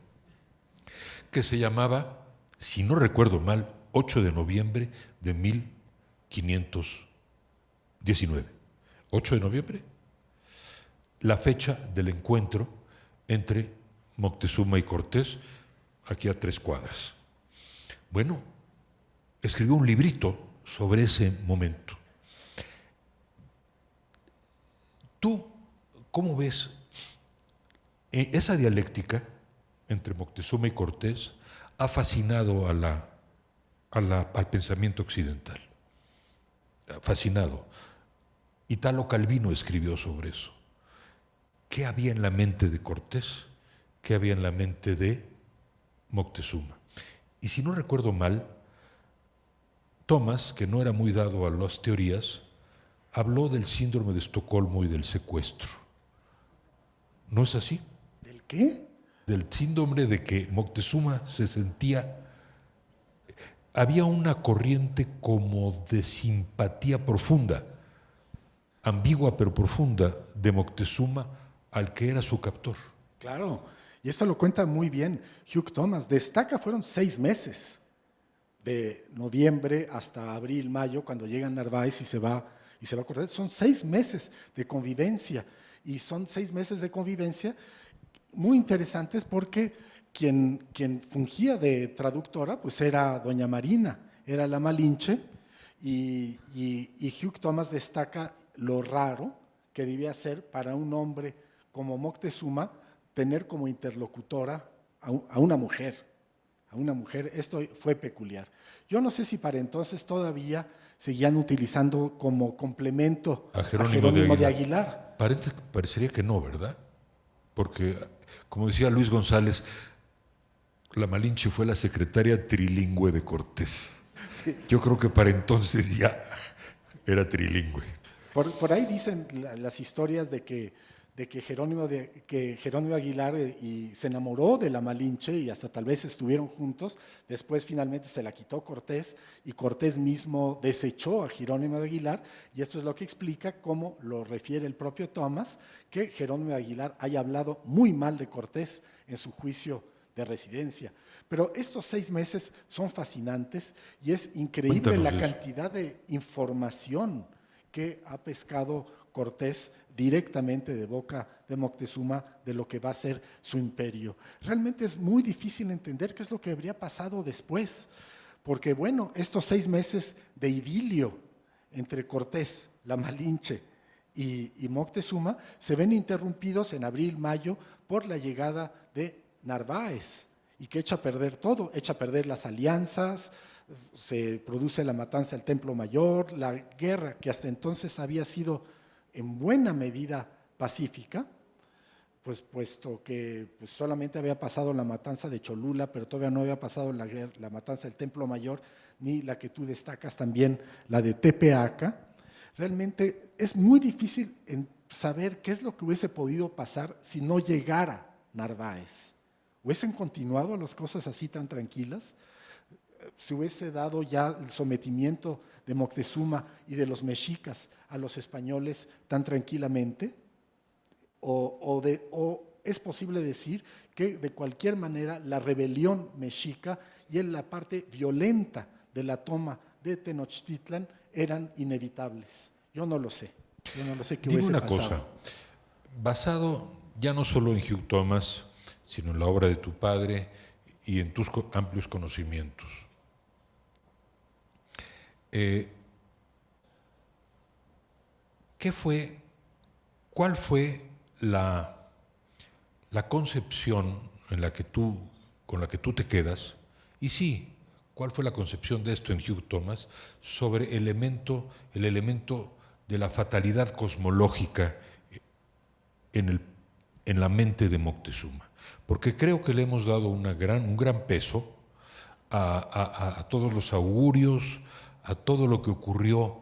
que se llamaba, si no recuerdo mal, 8 de noviembre de 1519. 8 de noviembre, la fecha del encuentro entre Moctezuma y Cortés, aquí a 3 cuadras. Bueno, escribió un librito sobre ese momento. ¿Tú cómo ves esa dialéctica entre Moctezuma y Cortés? Ha fascinado al pensamiento occidental. Fascinado. Italo Calvino escribió sobre eso. ¿Qué había en la mente de Cortés? ¿Qué había en la mente de Moctezuma? Y si no recuerdo mal, Thomas, que no era muy dado a las teorías, habló del síndrome de Estocolmo y del secuestro. ¿No es así? ¿Del qué? Del síndrome de que Moctezuma se sentía... Había una corriente como de simpatía profunda, ambigua pero profunda, de Moctezuma al que era su captor. Claro. Y esto lo cuenta muy bien Hugh Thomas. De estaca fueron 6 meses, de noviembre hasta abril, mayo, cuando llega Narváez y se va a Cortés. Son 6 meses de convivencia, y son 6 meses de convivencia muy interesantes porque quien fungía de traductora pues era doña Marina, era la Malinche, y Hugh Thomas destaca lo raro que debía ser para un hombre como Moctezuma tener como interlocutora a una mujer. Esto fue peculiar. Yo no sé si para entonces todavía seguían utilizando como complemento A Jerónimo de Aguilar. Parecería que no, ¿verdad? Porque, como decía Luis González, la Malinche fue la secretaria trilingüe de Cortés. Yo creo que para entonces ya era trilingüe. Por ahí dicen las historias de que Jerónimo Aguilar y se enamoró de la Malinche y hasta tal vez estuvieron juntos. Después finalmente se la quitó Cortés y Cortés mismo desechó a Jerónimo de Aguilar, y esto es lo que explica, como lo refiere el propio Thomas, que Jerónimo de Aguilar haya hablado muy mal de Cortés en su juicio de residencia. Pero estos 6 meses son fascinantes y es increíble Cuéntanos la de eso. cantidad de información que ha pescado Cortés directamente de boca de Moctezuma de lo que va a ser su imperio. Realmente es muy difícil entender qué es lo que habría pasado después, porque bueno, estos 6 meses de idilio entre Cortés, la Malinche y Moctezuma se ven interrumpidos en abril, mayo por la llegada de Narváez, y que echa a perder todo, echa a perder las alianzas, se produce la matanza del Templo Mayor, la guerra que hasta entonces había sido en buena medida pacífica, pues puesto que pues solamente había pasado la matanza de Cholula, pero todavía no había pasado la matanza del Templo Mayor, ni la que tú destacas también, la de Tepeaca. Realmente es muy difícil saber qué es lo que hubiese podido pasar si no llegara Narváez. ¿Hubiesen continuado las cosas así tan tranquilas? ¿Se hubiese dado ya el sometimiento de Moctezuma y de los mexicas a los españoles tan tranquilamente? ¿O es posible decir que de cualquier manera la rebelión mexica y la parte violenta de la toma de Tenochtitlan eran inevitables? Yo no lo sé. Yo no lo sé qué Dime hubiese una pasado. cosa, basado ya no solo en Hugh Thomas, sino en la obra de tu padre y en tus amplios conocimientos. ¿Cuál fue la concepción con la que tú te quedas? Y sí, ¿cuál fue la concepción de esto en Hugh Thomas sobre el elemento de la fatalidad cosmológica en la mente de Moctezuma? Porque creo que le hemos dado un gran peso a todos los augurios, a todo lo que ocurrió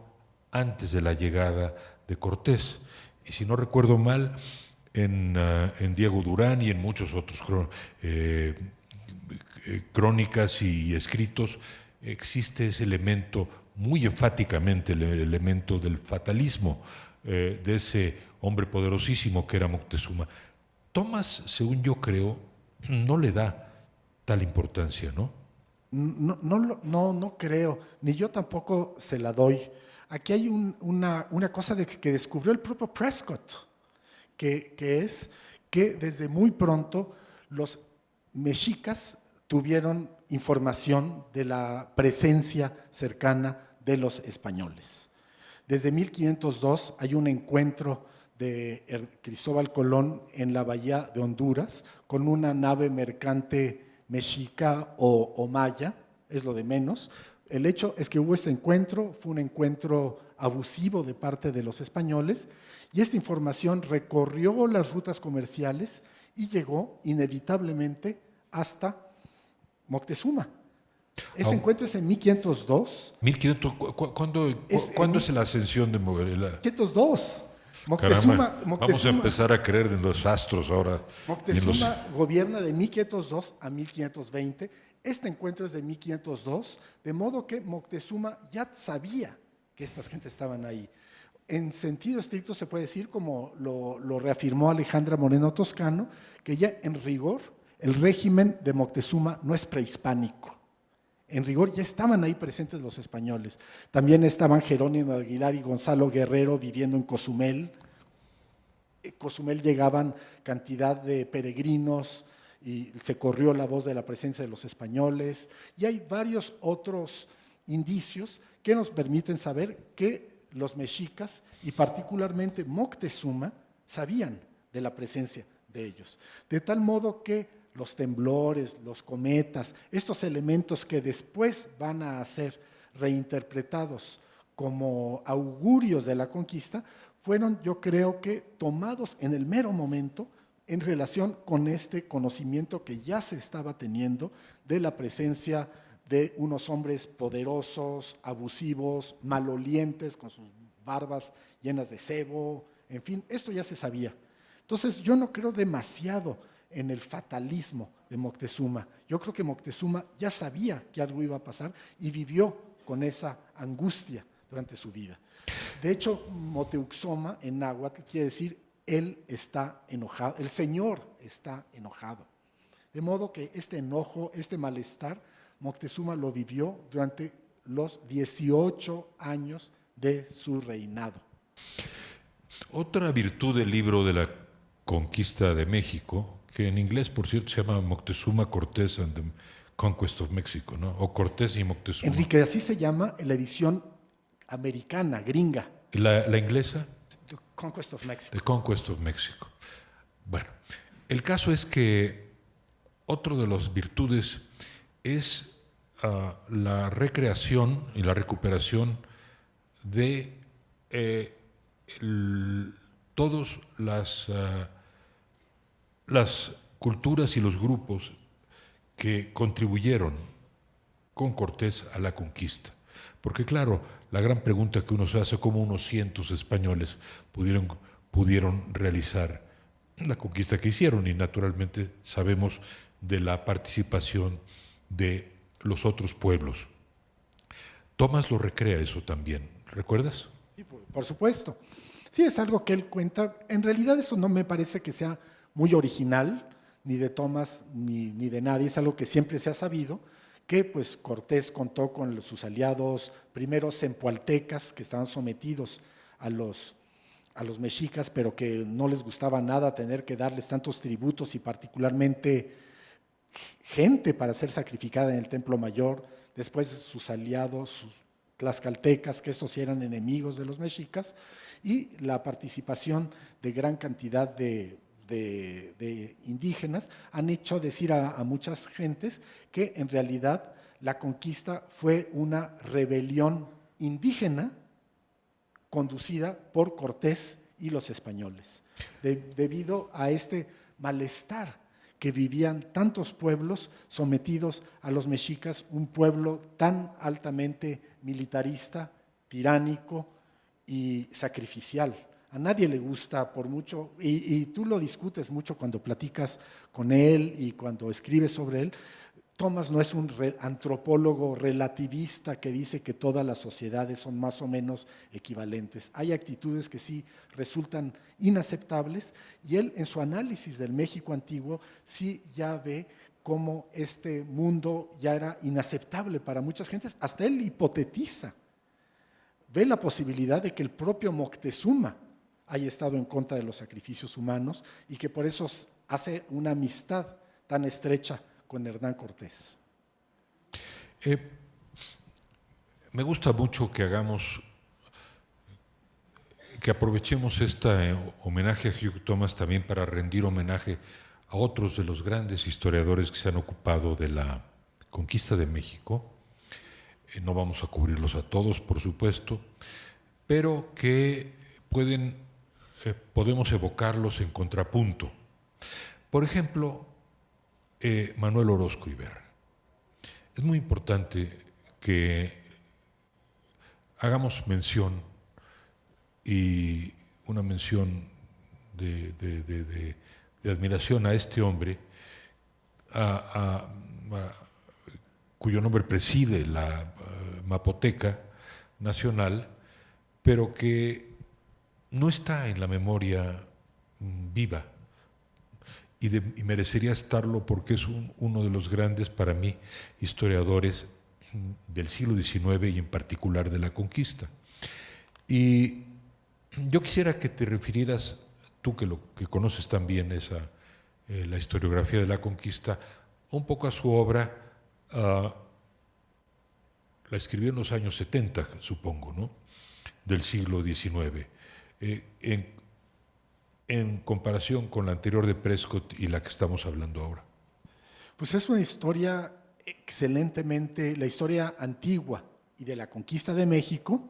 antes de la llegada de Cortés. Y si no recuerdo mal, en Diego Durán y en muchos otros crónicas y escritos existe ese elemento, muy enfáticamente el elemento del fatalismo, de ese hombre poderosísimo que era Moctezuma. Thomas, según yo creo, no le da tal importancia, ¿no? No creo, ni yo tampoco se la doy. Aquí hay una cosa que descubrió el propio Prescott, que es que desde muy pronto los mexicas tuvieron información de la presencia cercana de los españoles. Desde 1502 hay un encuentro de Cristóbal Colón en la bahía de Honduras con una nave mercante mexica o maya, es lo de menos. El hecho es que hubo este encuentro, fue un encuentro abusivo de parte de los españoles, y esta información recorrió las rutas comerciales y llegó inevitablemente hasta Moctezuma. Este encuentro es en 1502. 1500, ¿cuándo es la ascensión de Moguerela? 1502. Caramba, vamos a empezar a creer en los astros ahora. Moctezuma gobierna de 1502 a 1520. Este encuentro es de 1502, de modo que Moctezuma ya sabía que estas gentes estaban ahí. En sentido estricto se puede decir, como lo reafirmó Alejandra Moreno Toscano, que ya en rigor el régimen de Moctezuma no es prehispánico. En rigor ya estaban ahí presentes los españoles. También estaban Jerónimo de Aguilar y Gonzalo Guerrero viviendo en Cozumel. Cozumel llegaban cantidad de peregrinos y se corrió la voz de la presencia de los españoles. Y hay varios otros indicios que nos permiten saber que los mexicas y particularmente Moctezuma sabían de la presencia de ellos. De tal modo que los temblores, los cometas, estos elementos que después van a ser reinterpretados como augurios de la conquista, fueron, yo creo que, tomados en el mero momento en relación con este conocimiento que ya se estaba teniendo de la presencia de unos hombres poderosos, abusivos, malolientes, con sus barbas llenas de sebo, en fin, esto ya se sabía. Entonces, yo no creo demasiado en el fatalismo de Moctezuma. Yo creo que Moctezuma ya sabía que algo iba a pasar y vivió con esa angustia durante su vida. De hecho, Moteuxoma en náhuatl quiere decir él está enojado, el Señor está enojado. De modo que este enojo, este malestar, Moctezuma lo vivió durante los 18 años de su reinado. Otra virtud del libro de la conquista de México, que en inglés, por cierto, se llama Moctezuma, Cortés and the Conquest of Mexico, ¿no? O Cortés y Moctezuma. Enrique, así se llama en la edición americana, gringa. ¿Y la inglesa? The Conquest of Mexico. The Conquest of Mexico. Bueno, el caso es que otro de las virtudes es la recreación y la recuperación de todas las culturas y los grupos que contribuyeron con Cortés a la conquista. Porque claro, la gran pregunta que uno se hace, ¿cómo unos cientos españoles pudieron realizar la conquista que hicieron? Y naturalmente sabemos de la participación de los otros pueblos. Tomás lo recrea eso también, ¿recuerdas? Sí, por supuesto. Sí, es algo que él cuenta. En realidad esto no me parece que sea muy original, ni de Tomás ni de nadie, es algo que siempre se ha sabido, que pues Cortés contó con sus aliados, primero zempoaltecas, que estaban sometidos a los mexicas, pero que no les gustaba nada tener que darles tantos tributos y particularmente gente para ser sacrificada en el Templo Mayor, después sus aliados, sus tlaxcaltecas, que estos eran enemigos de los mexicas, y la participación de gran cantidad de indígenas han hecho decir a muchas gentes que en realidad la conquista fue una rebelión indígena conducida por Cortés y los españoles, debido a este malestar que vivían tantos pueblos sometidos a los mexicas, un pueblo tan altamente militarista, tiránico y sacrificial. A nadie le gusta por mucho, y tú lo discutes mucho cuando platicas con él y cuando escribes sobre él. Tomás no es un antropólogo relativista que dice que todas las sociedades son más o menos equivalentes. Hay actitudes que sí resultan inaceptables y él en su análisis del México antiguo sí ya ve cómo este mundo ya era inaceptable para muchas gentes. Hasta él hipotetiza, ve la posibilidad de que el propio Moctezuma haya estado en contra de los sacrificios humanos y que por eso hace una amistad tan estrecha con Hernán Cortés. Me gusta mucho que aprovechemos este homenaje a Hugh Thomas también para rendir homenaje a otros de los grandes historiadores que se han ocupado de la conquista de México. No vamos a cubrirlos a todos, por supuesto, pero que podemos evocarlos en contrapunto. Por ejemplo, Manuel Orozco Iberra. Es muy importante que hagamos mención, y una mención de admiración a este hombre, cuyo nombre preside la Mapoteca Nacional, pero que no está en la memoria viva. y merecería estarlo porque es uno de los grandes, para mí, historiadores del siglo XIX y en particular de la conquista. Y yo quisiera que te refirieras, tú que conoces también la historiografía de la conquista, un poco a su obra. La escribió en los años 70, supongo, ¿no?, del siglo XIX, en comparación con la anterior de Prescott y la que estamos hablando ahora. Pues es una historia excelentemente, la historia antigua y de la conquista de México,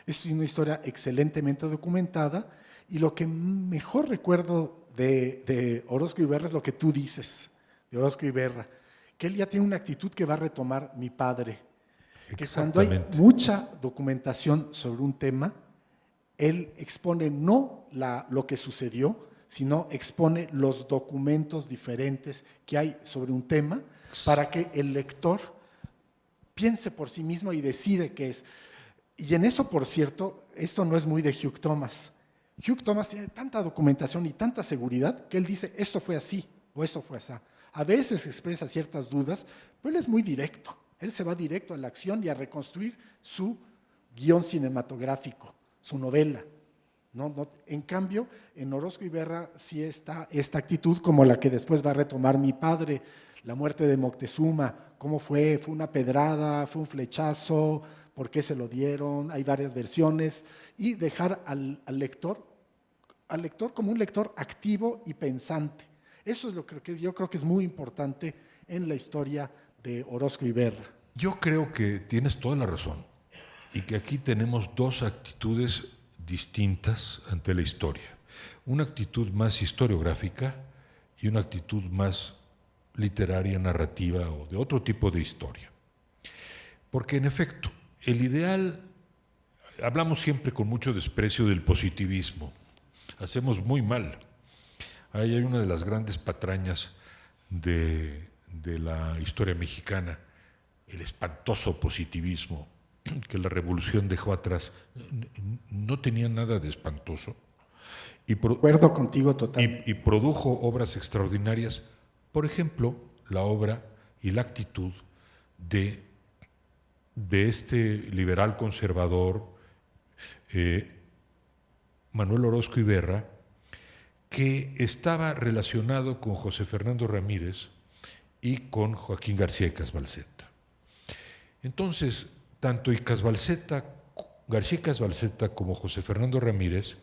es una historia excelentemente documentada, y lo que mejor recuerdo de Orozco Iberra es lo que tú dices, de Orozco Iberra, que él ya tiene una actitud que va a retomar mi padre, que cuando hay mucha documentación sobre un tema, él expone no lo que sucedió, sino expone los documentos diferentes que hay sobre un tema para que el lector piense por sí mismo y decide qué es. Y en eso, por cierto, esto no es muy de Hugh Thomas. Hugh Thomas tiene tanta documentación y tanta seguridad que él dice, esto fue así o esto fue así. A veces expresa ciertas dudas, pero él es muy directo. Él se va directo a la acción y a reconstruir su guión cinematográfico, su novela. En cambio, en Orozco Iberra sí está esta actitud como la que después va a retomar mi padre, la muerte de Moctezuma, cómo fue una pedrada, fue un flechazo, por qué se lo dieron, hay varias versiones, y dejar al lector como un lector activo y pensante. Eso es lo que yo creo que es muy importante en la historia de Orozco Iberra. Yo creo que tienes toda la razón y que aquí tenemos dos actitudes distintas ante la historia. Una actitud más historiográfica y una actitud más literaria, narrativa o de otro tipo de historia. Porque en efecto, el ideal, hablamos siempre con mucho desprecio del positivismo, hacemos muy mal. Ahí hay una de las grandes patrañas de la historia mexicana, el espantoso positivismo que la revolución dejó atrás. No tenía nada de espantoso. Acuerdo contigo totalmente. Y produjo obras extraordinarias, por ejemplo, la obra y la actitud de este liberal conservador, Manuel Orozco Iberra, que estaba relacionado con José Fernando Ramírez y con Joaquín García y Casbalceta. Entonces, tanto García y Casbalceta como José Fernando Ramírez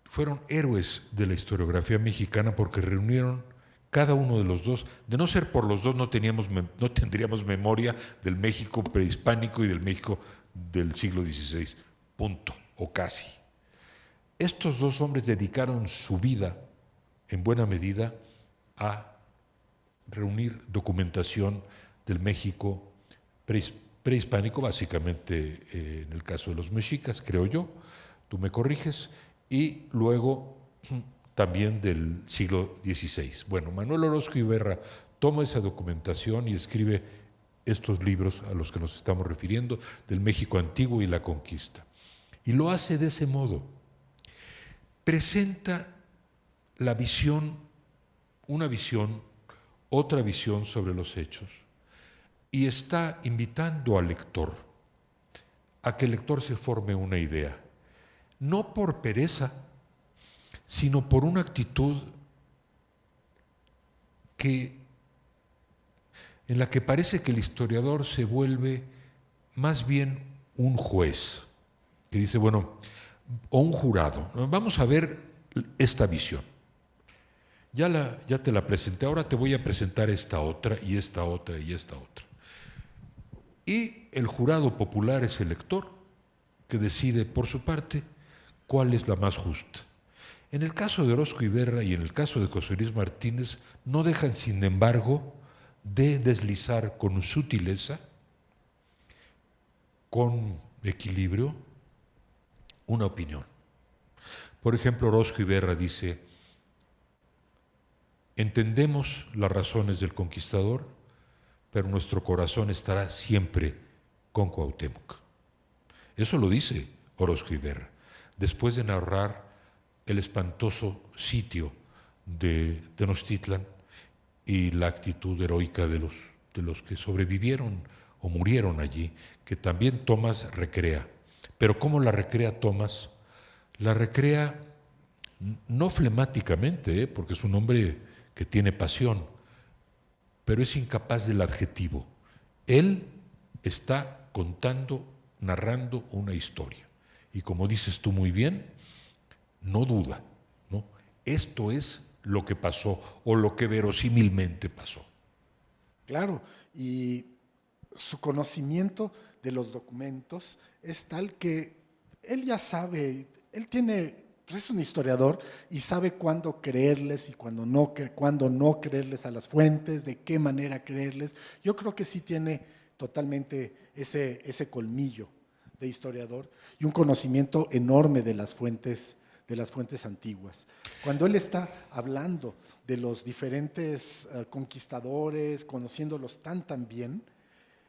fueron héroes de la historiografía mexicana porque reunieron cada uno de los dos. De no ser por los dos, no tendríamos memoria del México prehispánico y del México del siglo XVI, punto, o casi. Estos dos hombres dedicaron su vida, en buena medida, a reunir documentación del México prehispánico, básicamente en el caso de los mexicas, creo yo, tú me corriges, y luego también del siglo XVI. Bueno, Manuel Orozco Iberra toma esa documentación y escribe estos libros a los que nos estamos refiriendo, del México antiguo y la conquista. Y lo hace de ese modo. Presenta la visión, una visión, otra visión sobre los hechos, y está invitando al lector a que el lector se forme una idea, no por pereza, sino por una actitud en la que parece que el historiador se vuelve más bien un juez, que dice, bueno, o un jurado, vamos a ver esta visión. Ya te la presenté, ahora te voy a presentar esta otra y esta otra y esta otra. Y el jurado popular es el lector, que decide por su parte cuál es la más justa. En el caso de Orozco Iberra y en el caso de José Luis Martínez, no dejan, sin embargo, de deslizar con sutileza, con equilibrio, una opinión. Por ejemplo, Orozco Iberra dice, entendemos las razones del conquistador, pero nuestro corazón estará siempre con Cuauhtémoc. Eso lo dice Orozco Iberra, después de narrar el espantoso sitio de Tenochtitlan y la actitud heroica de los que sobrevivieron o murieron allí, que también Thomas recrea. Pero ¿cómo la recrea Thomas? La recrea no flemáticamente, porque es un hombre que tiene pasión, pero es incapaz del adjetivo. Él está contando, narrando una historia. Y como dices tú muy bien, no duda, ¿no? Esto es lo que pasó o lo que verosímilmente pasó. Claro, y su conocimiento de los documentos es tal que él ya sabe, él tiene, pues es un historiador y sabe cuándo creerles y cuándo no creerles a las fuentes, de qué manera creerles. Yo creo que sí tiene totalmente ese colmillo de historiador y un conocimiento enorme de las fuentes antiguas. Cuando él está hablando de los diferentes conquistadores, conociéndolos tan bien,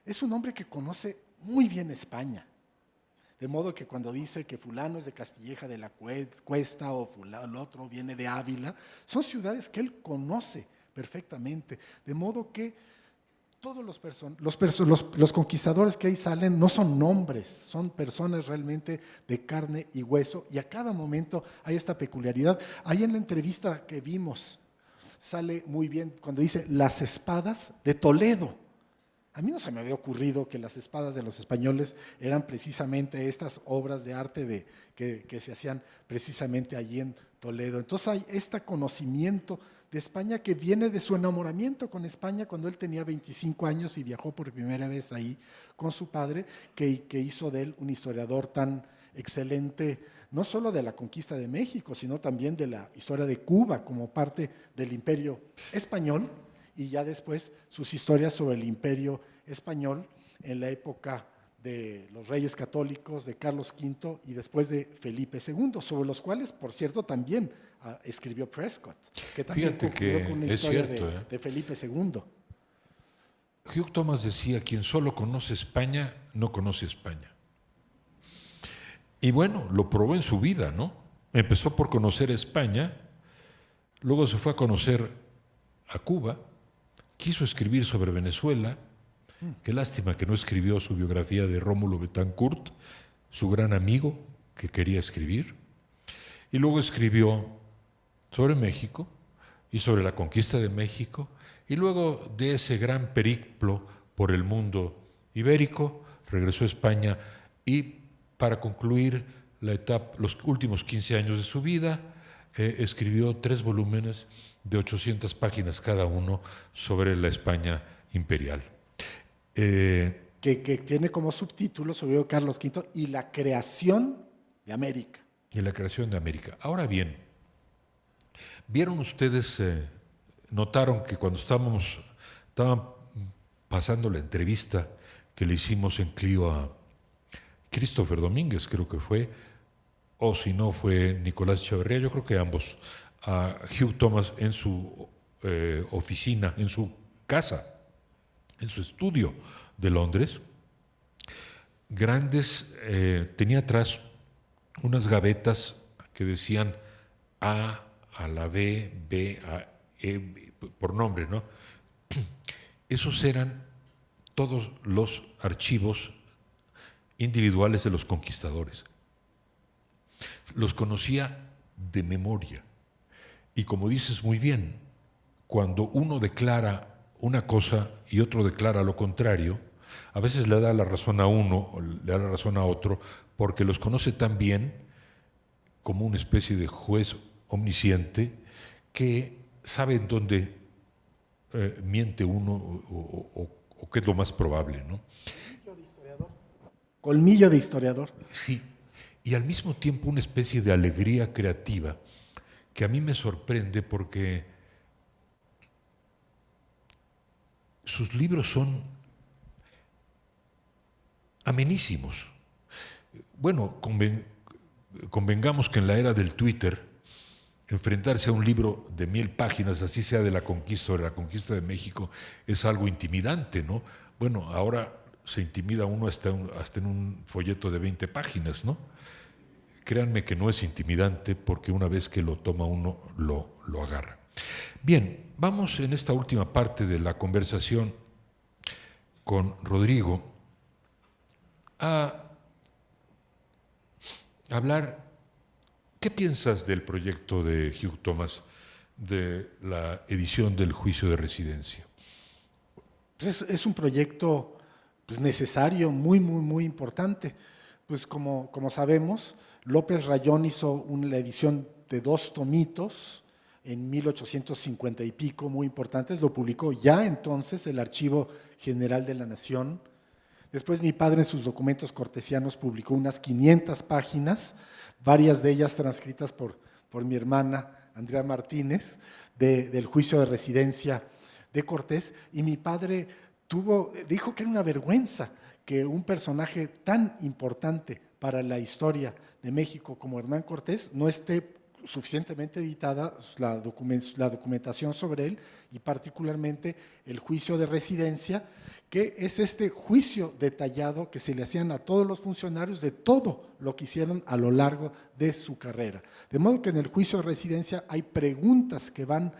es un hombre que conoce muy bien España. De modo que cuando dice que fulano es de Castilleja de la Cuesta o fulano el otro viene de Ávila, son ciudades que él conoce perfectamente. De modo que todos los conquistadores que ahí salen no son nombres, son personas realmente de carne y hueso, y a cada momento hay esta peculiaridad. Ahí en la entrevista que vimos sale muy bien cuando dice las espadas de Toledo. A mí no se me había ocurrido que las espadas de los españoles eran precisamente estas obras de arte que se hacían precisamente allí en Toledo. Entonces hay este conocimiento de España que viene de su enamoramiento con España cuando él tenía 25 años y viajó por primera vez ahí con su padre, que hizo de él un historiador tan excelente, no solo de la conquista de México, sino también de la historia de Cuba como parte del Imperio Español, y ya después sus historias sobre el Imperio Español en la época de los Reyes Católicos, de Carlos V y después de Felipe II, sobre los cuales, por cierto, también escribió Prescott, que también concluyó con una historia cierto, de Felipe II. Hugh Thomas decía, quien solo conoce España, no conoce España. Y bueno, lo probó en su vida, ¿no? Empezó por conocer España, luego se fue a conocer a Cuba, quiso escribir sobre Venezuela. Qué lástima que no escribió su biografía de Rómulo Betancourt, su gran amigo que quería escribir. Y luego escribió sobre México y sobre la conquista de México. Y luego de ese gran periplo por el mundo ibérico, regresó a España y para concluir los últimos 15 años de su vida, escribió 3 volúmenes de 800 páginas cada uno sobre la España imperial. Que tiene como subtítulo sobre Carlos V y la creación de América. Y la creación de América. Ahora bien, ¿vieron ustedes, notaron que cuando estaban pasando la entrevista que le hicimos en Clio a Christopher Domínguez, creo que fue, o si no fue Nicolás Echeverría, yo creo que ambos, a Hugh Thomas en su oficina, en su casa, en su estudio de Londres, tenía atrás unas gavetas que decían A la B, B a E, por nombre, ¿no? Esos eran todos los archivos individuales de los conquistadores. Los conocía de memoria. Y como dices muy bien, cuando uno declara una cosa y otro declara lo contrario, a veces le da la razón a uno o le da la razón a otro, porque los conoce tan bien como una especie de juez omnisciente que sabe en dónde miente uno o qué es lo más probable, ¿no? Colmillo de historiador. Sí, y al mismo tiempo una especie de alegría creativa que a mí me sorprende porque sus libros son amenísimos. Bueno, convengamos que en la era del Twitter, enfrentarse a un libro de 1000 páginas, así sea de la conquista o de la conquista de México, es algo intimidante, ¿no? Bueno, ahora se intimida uno hasta en un folleto de 20 páginas, ¿no? Créanme que no es intimidante porque una vez que lo toma uno, lo agarra. Bien, vamos en esta última parte de la conversación con Rodrigo a hablar. ¿Qué piensas del proyecto de Hugh Thomas de la edición del Juicio de Residencia? Pues es un proyecto pues, necesario, muy importante. Pues como sabemos, López Rayón hizo la edición de 2 tomitos en 1850 y pico, muy importantes, lo publicó ya entonces el Archivo General de la Nación. Después mi padre en sus documentos cortesianos publicó unas 500 páginas, varias de ellas transcritas por mi hermana Andrea Martínez, del juicio de residencia de Cortés, y mi padre dijo que era una vergüenza que un personaje tan importante para la historia de México como Hernán Cortés no esté suficientemente editada la documentación sobre él, y particularmente el juicio de residencia, que es este juicio detallado que se le hacían a todos los funcionarios de todo lo que hicieron a lo largo de su carrera. De modo que en el juicio de residencia hay preguntas que van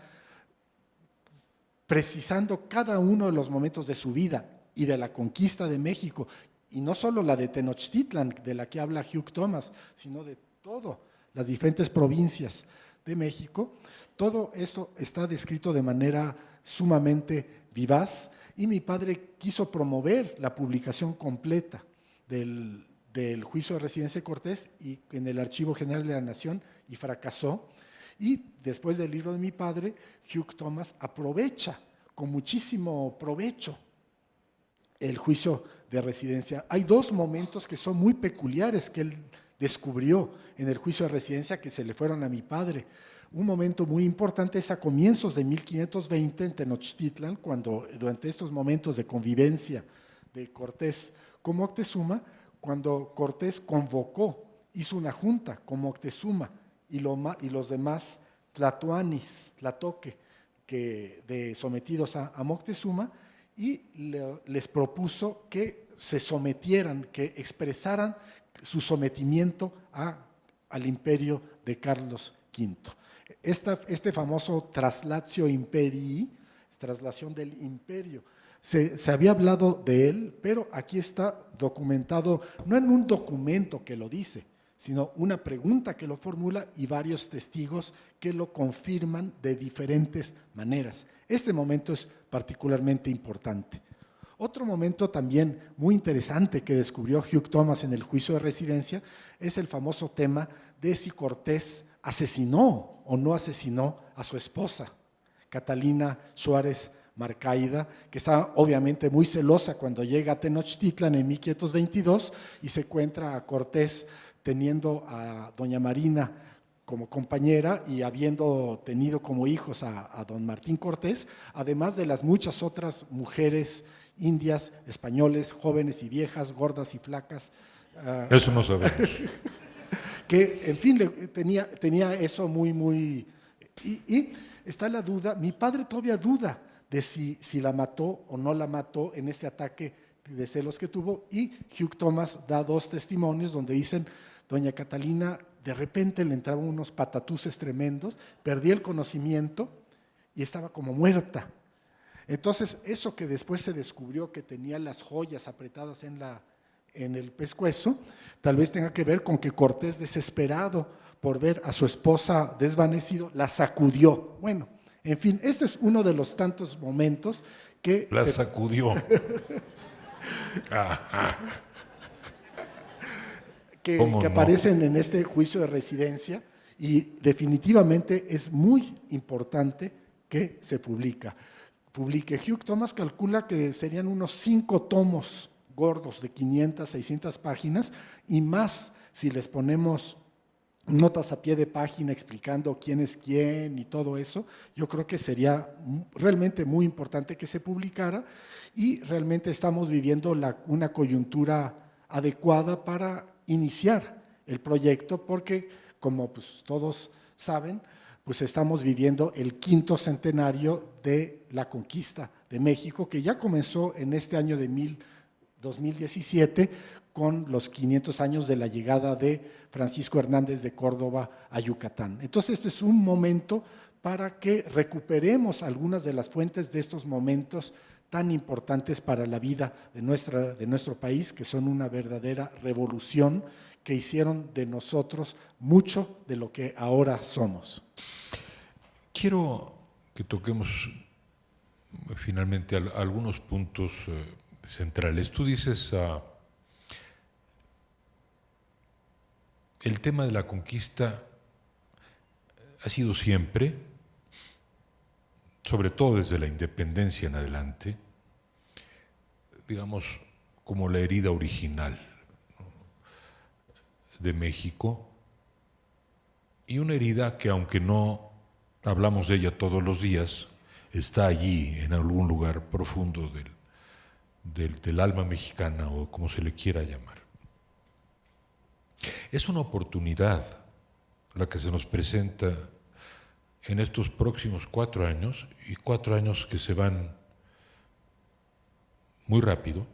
precisando cada uno de los momentos de su vida y de la conquista de México, y no solo la de Tenochtitlan, de la que habla Hugh Thomas, sino de todas las diferentes provincias de México. Todo esto está descrito de manera sumamente vivaz, y mi padre quiso promover la publicación completa del juicio de residencia de Cortés y en el Archivo General de la Nación, y fracasó. Y después del libro de mi padre, Hugh Thomas aprovecha con muchísimo provecho el juicio de residencia. Hay 2 momentos que son muy peculiares que él descubrió en el juicio de residencia que se le fueron a mi padre. Un momento muy importante es a comienzos de 1520 en Tenochtitlan, cuando durante estos momentos de convivencia de Cortés con Moctezuma, cuando Cortés convocó, hizo una junta con Moctezuma y los demás tlatoanis, tlatoque, sometidos a Moctezuma, y les propuso que se sometieran, que expresaran su sometimiento al imperio de Carlos V. Este famoso traslatio imperii, traslación del imperio, se había hablado de él, pero aquí está documentado, no en un documento que lo dice, sino una pregunta que lo formula y varios testigos que lo confirman de diferentes maneras. Este momento es particularmente importante. Otro momento también muy interesante que descubrió Hugh Thomas en el juicio de residencia es el famoso tema de si Cortés asesinó o no asesinó a su esposa, Catalina Suárez Marcaida, que está obviamente muy celosa cuando llega a Tenochtitlan en 1522 y se encuentra a Cortés teniendo a doña Marina como compañera y habiendo tenido como hijos a don Martín Cortés, además de las muchas otras mujeres indias, españoles, jóvenes y viejas, gordas y flacas. Eso no sabemos. Que, en fin, tenía eso muy… Y está la duda, mi padre todavía duda de si la mató o no la mató en este ataque de celos que tuvo, y Hugh Thomas da 2 testimonios donde dicen, doña Catalina de repente le entraban unos patatuses tremendos, perdía el conocimiento y estaba como muerta. Entonces, eso que después se descubrió que tenía las joyas apretadas en el pescuezo, tal vez tenga que ver con que Cortés, desesperado por ver a su esposa desvanecido, la sacudió. Bueno, en fin, este es uno de los tantos momentos que… La sacudió. Ajá. que aparecen en este juicio de residencia, y definitivamente es muy importante que se publique. Hugh Thomas calcula que serían unos 5 tomos gordos de 500, 600 páginas y más si les ponemos notas a pie de página explicando quién es quién y todo eso. Yo creo que sería realmente muy importante que se publicara, y realmente estamos viviendo una coyuntura adecuada para iniciar el proyecto, porque como pues todos saben, pues estamos viviendo el 5º centenario de la conquista de México, que ya comenzó en este año de 2017 con los 500 años de la llegada de Francisco Hernández de Córdoba a Yucatán. Entonces este es un momento para que recuperemos algunas de las fuentes de estos momentos tan importantes para la vida de nuestro país, que son una verdadera revolución, que hicieron de nosotros mucho de lo que ahora somos. Quiero que toquemos finalmente algunos puntos centrales. Tú dices, el tema de la conquista ha sido siempre, sobre todo desde la independencia en adelante, digamos, como la herida original de México, y una herida que, aunque no hablamos de ella todos los días, está allí en algún lugar profundo del alma mexicana, o como se le quiera llamar. Es una oportunidad la que se nos presenta en estos próximos 4 años, y 4 años que se van muy rápido,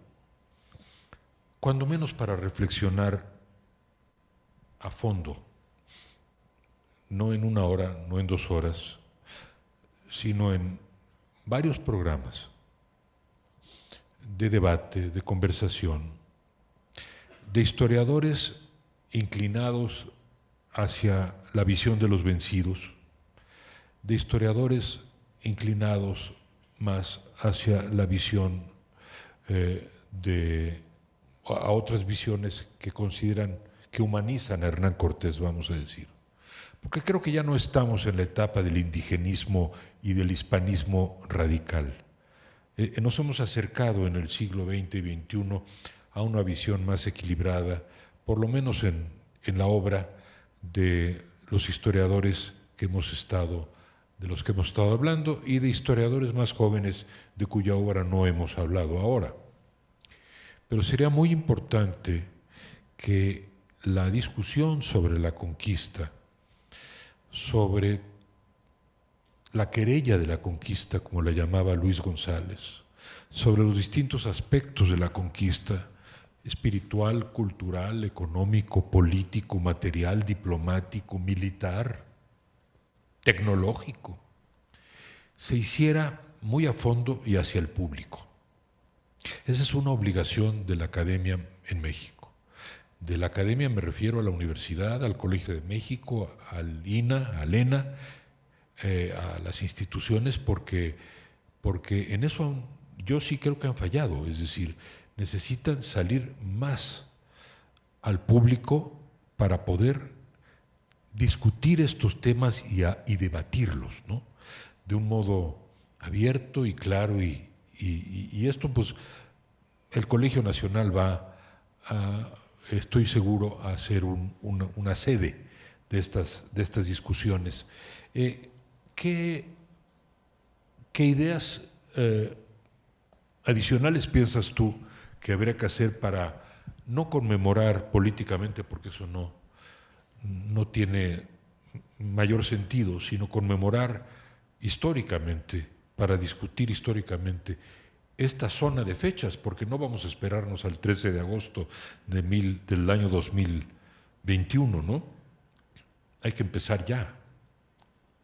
cuando menos para reflexionar a fondo, no en 1 hora, no en 2 horas, sino en varios programas de debate, de conversación, de historiadores inclinados hacia la visión de los vencidos, de historiadores inclinados más hacia la visión a otras visiones que consideran, que humanizan a Hernán Cortés, vamos a decir. Porque creo que ya no estamos en la etapa del indigenismo y del hispanismo radical. Nos hemos acercado en el siglo XX y XXI a una visión más equilibrada, por lo menos en la obra de los historiadores de los que hemos estado hablando, y de historiadores más jóvenes de cuya obra no hemos hablado ahora. Pero sería muy importante que la discusión sobre la conquista, sobre la querella de la conquista, como la llamaba Luis González, sobre los distintos aspectos de la conquista, espiritual, cultural, económico, político, material, diplomático, militar, tecnológico, se hiciera muy a fondo y hacia el público. Esa es una obligación de la academia en México. De la academia me refiero a la universidad, al Colegio de México, al INA, al ENA, a las instituciones, porque en eso yo sí creo que han fallado. Es decir, necesitan salir más al público para poder discutir estos temas y debatirlos, ¿no? De un modo abierto y claro, y esto, pues, el Colegio Nacional va a, estoy seguro, a ser una sede de estas discusiones. ¿Qué ideas adicionales piensas tú que habría que hacer para no conmemorar políticamente, porque eso no tiene mayor sentido, sino conmemorar históricamente, para discutir históricamente esta zona de fechas, porque no vamos a esperarnos al 13 de agosto del año 2021, ¿no? Hay que empezar ya.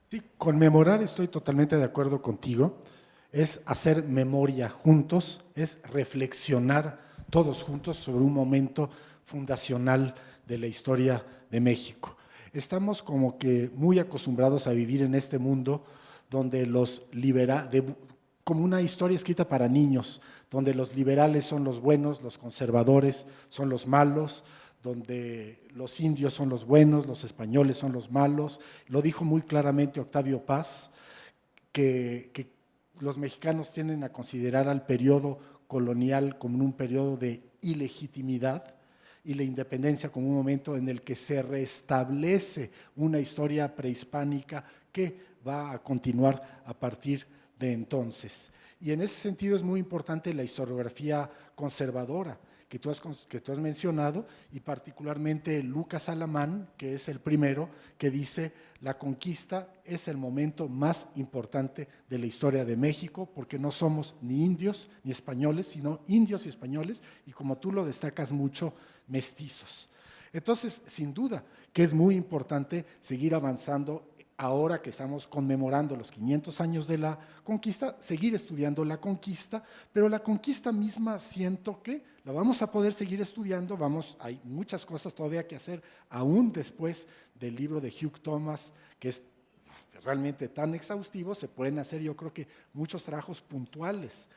Sí, conmemorar, estoy totalmente de acuerdo contigo, es hacer memoria juntos, es reflexionar todos juntos sobre un momento fundacional de la historia de México. Estamos como que muy acostumbrados a vivir en este mundo donde como una historia escrita para niños, donde los liberales son los buenos, los conservadores son los malos, donde los indios son los buenos, los españoles son los malos. Lo dijo muy claramente Octavio Paz, que los mexicanos tienden a considerar al periodo colonial como un periodo de ilegitimidad, y la independencia como un momento en el que se restablece una historia prehispánica que va a continuar a partir de entonces. Y en ese sentido es muy importante la historiografía conservadora que tú has mencionado, y particularmente Lucas Alamán, que es el primero, que dice: la conquista es el momento más importante de la historia de México, porque no somos ni indios ni españoles, sino indios y españoles, y como tú lo destacas mucho, mestizos. Entonces, sin duda que es muy importante seguir avanzando ahora que estamos conmemorando los 500 años de la conquista, seguir estudiando la conquista, pero la conquista misma siento que la vamos a poder seguir estudiando, hay muchas cosas todavía que hacer, aún después del libro de Hugh Thomas, que es realmente tan exhaustivo, se pueden hacer yo creo que muchos trabajos puntuales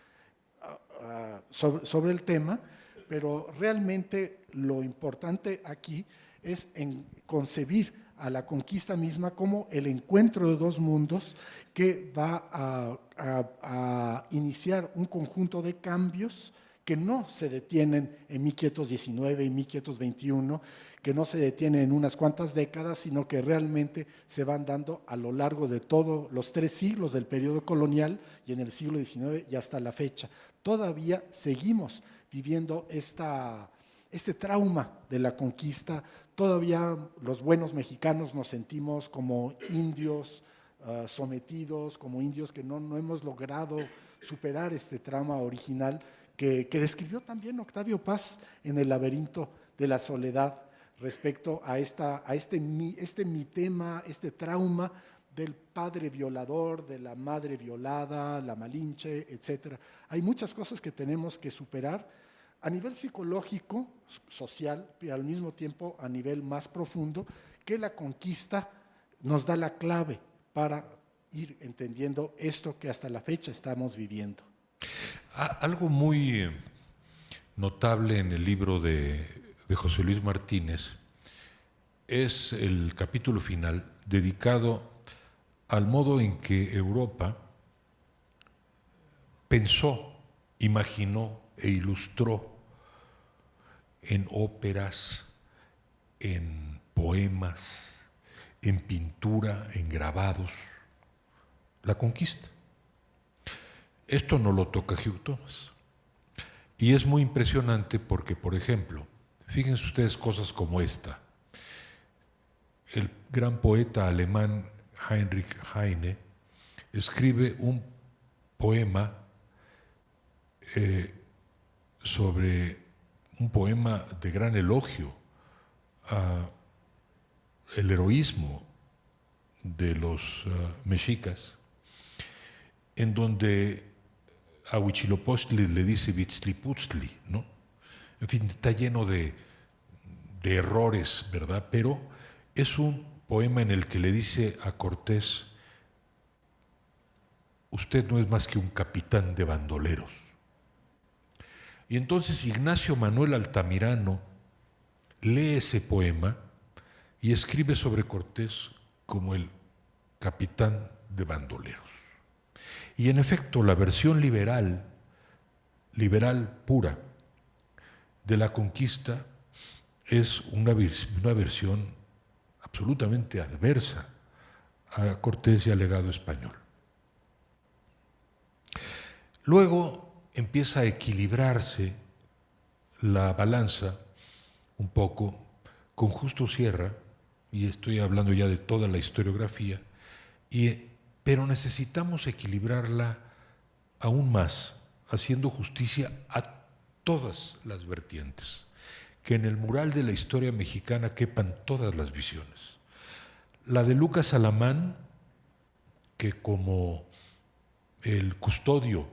sobre el tema, pero realmente lo importante aquí es en concebir a la conquista misma como el encuentro de dos mundos que va a iniciar un conjunto de cambios que no se detienen en 1519 y 1521, que no se detienen en unas cuantas décadas, sino que realmente se van dando a lo largo de todos los 3 siglos del periodo colonial y en el siglo XIX y hasta la fecha. Todavía seguimos viviendo este trauma de la conquista. Todavía los buenos mexicanos nos sentimos como indios sometidos, como indios que no hemos logrado superar este trauma original que describió también Octavio Paz en El laberinto de la soledad respecto a este mitema, este trauma del padre violador, de la madre violada, la Malinche, etc. Hay muchas cosas que tenemos que superar a nivel psicológico, social, y al mismo tiempo a nivel más profundo, que la conquista nos da la clave para ir entendiendo esto que hasta la fecha estamos viviendo. Algo muy notable en el libro de José Luis Martínez es el capítulo final dedicado al modo en que Europa pensó, imaginó e ilustró en óperas, en poemas, en pintura, en grabados, la conquista. Esto no lo toca Hugh Thomas. Y es muy impresionante porque, por ejemplo, fíjense ustedes cosas como esta. El gran poeta alemán Heinrich Heine escribe un poema un poema de gran elogio al heroísmo de los mexicas, en donde a Huitzilopochtli le dice Vitzliputzli, ¿no? En fin, está lleno de errores, ¿verdad? Pero es un poema en el que le dice a Cortés: usted no es más que un capitán de bandoleros. Y entonces Ignacio Manuel Altamirano lee ese poema y escribe sobre Cortés como el capitán de bandoleros. Y en efecto, la versión liberal pura de la conquista es una versión absolutamente adversa a Cortés y al legado español. Luego empieza a equilibrarse la balanza un poco con Justo Sierra, y estoy hablando ya de toda la historiografía, pero necesitamos equilibrarla aún más, haciendo justicia a todas las vertientes, que en el mural de la historia mexicana quepan todas las visiones. La de Lucas Alamán, que como el custodio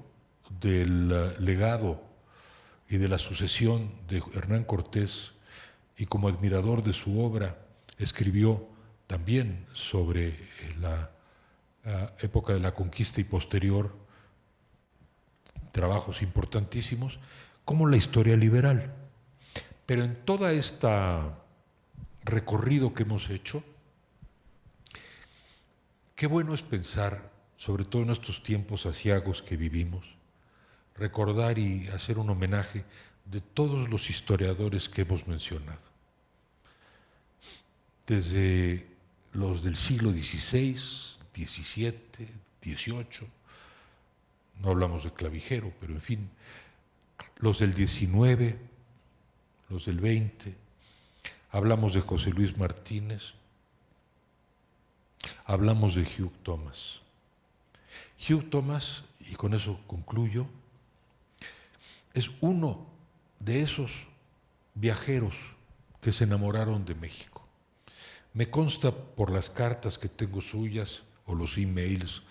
del legado y de la sucesión de Hernán Cortés y como admirador de su obra, escribió también sobre la época de la conquista y posterior, trabajos importantísimos, como la historia liberal. Pero en toda esta recorrido que hemos hecho, qué bueno es pensar, sobre todo en estos tiempos aciagos que vivimos, recordar y hacer un homenaje de todos los historiadores que hemos mencionado. Desde los del siglo XVI, XVII, XVIII, no hablamos de Clavijero, pero en fin, los del XIX, los del XX, hablamos de José Luis Martínez, hablamos de Hugh Thomas. Hugh Thomas, y con eso concluyo, es uno de esos viajeros que se enamoraron de México, Me consta por las cartas que tengo suyas, o los emails,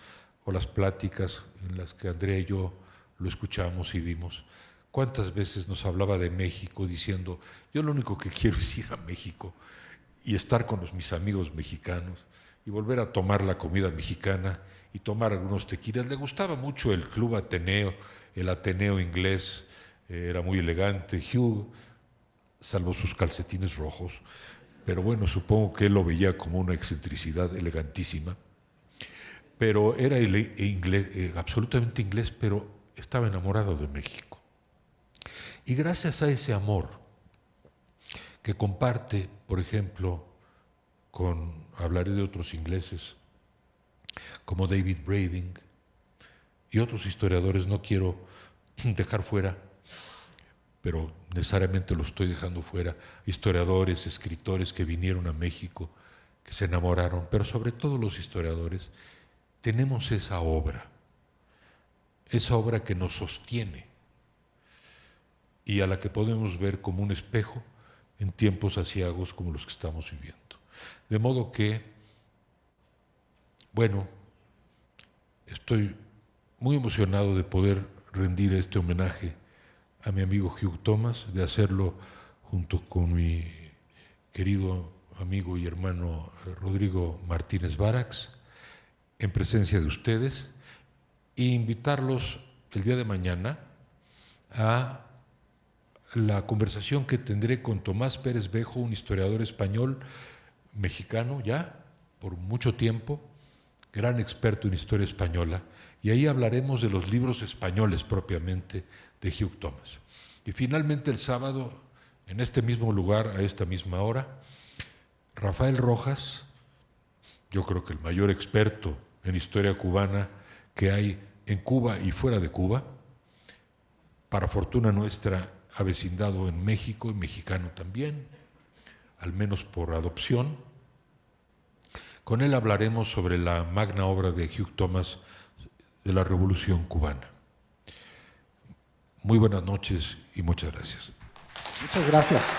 o las pláticas en las que Andrea y yo lo escuchamos y vimos, cuántas veces nos hablaba de México diciendo, yo lo único que quiero es ir a México y estar con mis amigos mexicanos y volver a tomar la comida mexicana y tomar algunos tequilas. Le gustaba mucho el Club Ateneo, el Ateneo inglés, era muy elegante. Hugh, salvo sus calcetines rojos, pero bueno, supongo que él lo veía como una excentricidad elegantísima. Pero era inglés, absolutamente inglés, pero estaba enamorado de México. Y gracias a ese amor que comparte, por ejemplo, hablaré de otros ingleses, como David Brading y otros historiadores, no quiero dejar fuera, pero necesariamente lo estoy dejando fuera, historiadores, escritores que vinieron a México, que se enamoraron, pero sobre todo los historiadores, tenemos esa obra que nos sostiene y a la que podemos ver como un espejo en tiempos aciagos como los que estamos viviendo. De modo que, bueno, estoy muy emocionado de poder rendir este homenaje a mi amigo Hugh Thomas, de hacerlo junto con mi querido amigo y hermano Rodrigo Martínez Barax, en presencia de ustedes, e invitarlos el día de mañana a la conversación que tendré con Tomás Pérez Bejo, un historiador español, mexicano ya, por mucho tiempo, gran experto en historia española, y ahí hablaremos de los libros españoles propiamente de Hugh Thomas. Y finalmente el sábado, en este mismo lugar, a esta misma hora, Rafael Rojas, yo creo que el mayor experto en historia cubana que hay en Cuba y fuera de Cuba, para fortuna nuestra, avecindado en México y mexicano también, al menos por adopción. Con él hablaremos sobre la magna obra de Hugh Thomas de la Revolución Cubana. Muy buenas noches y muchas gracias. Muchas gracias.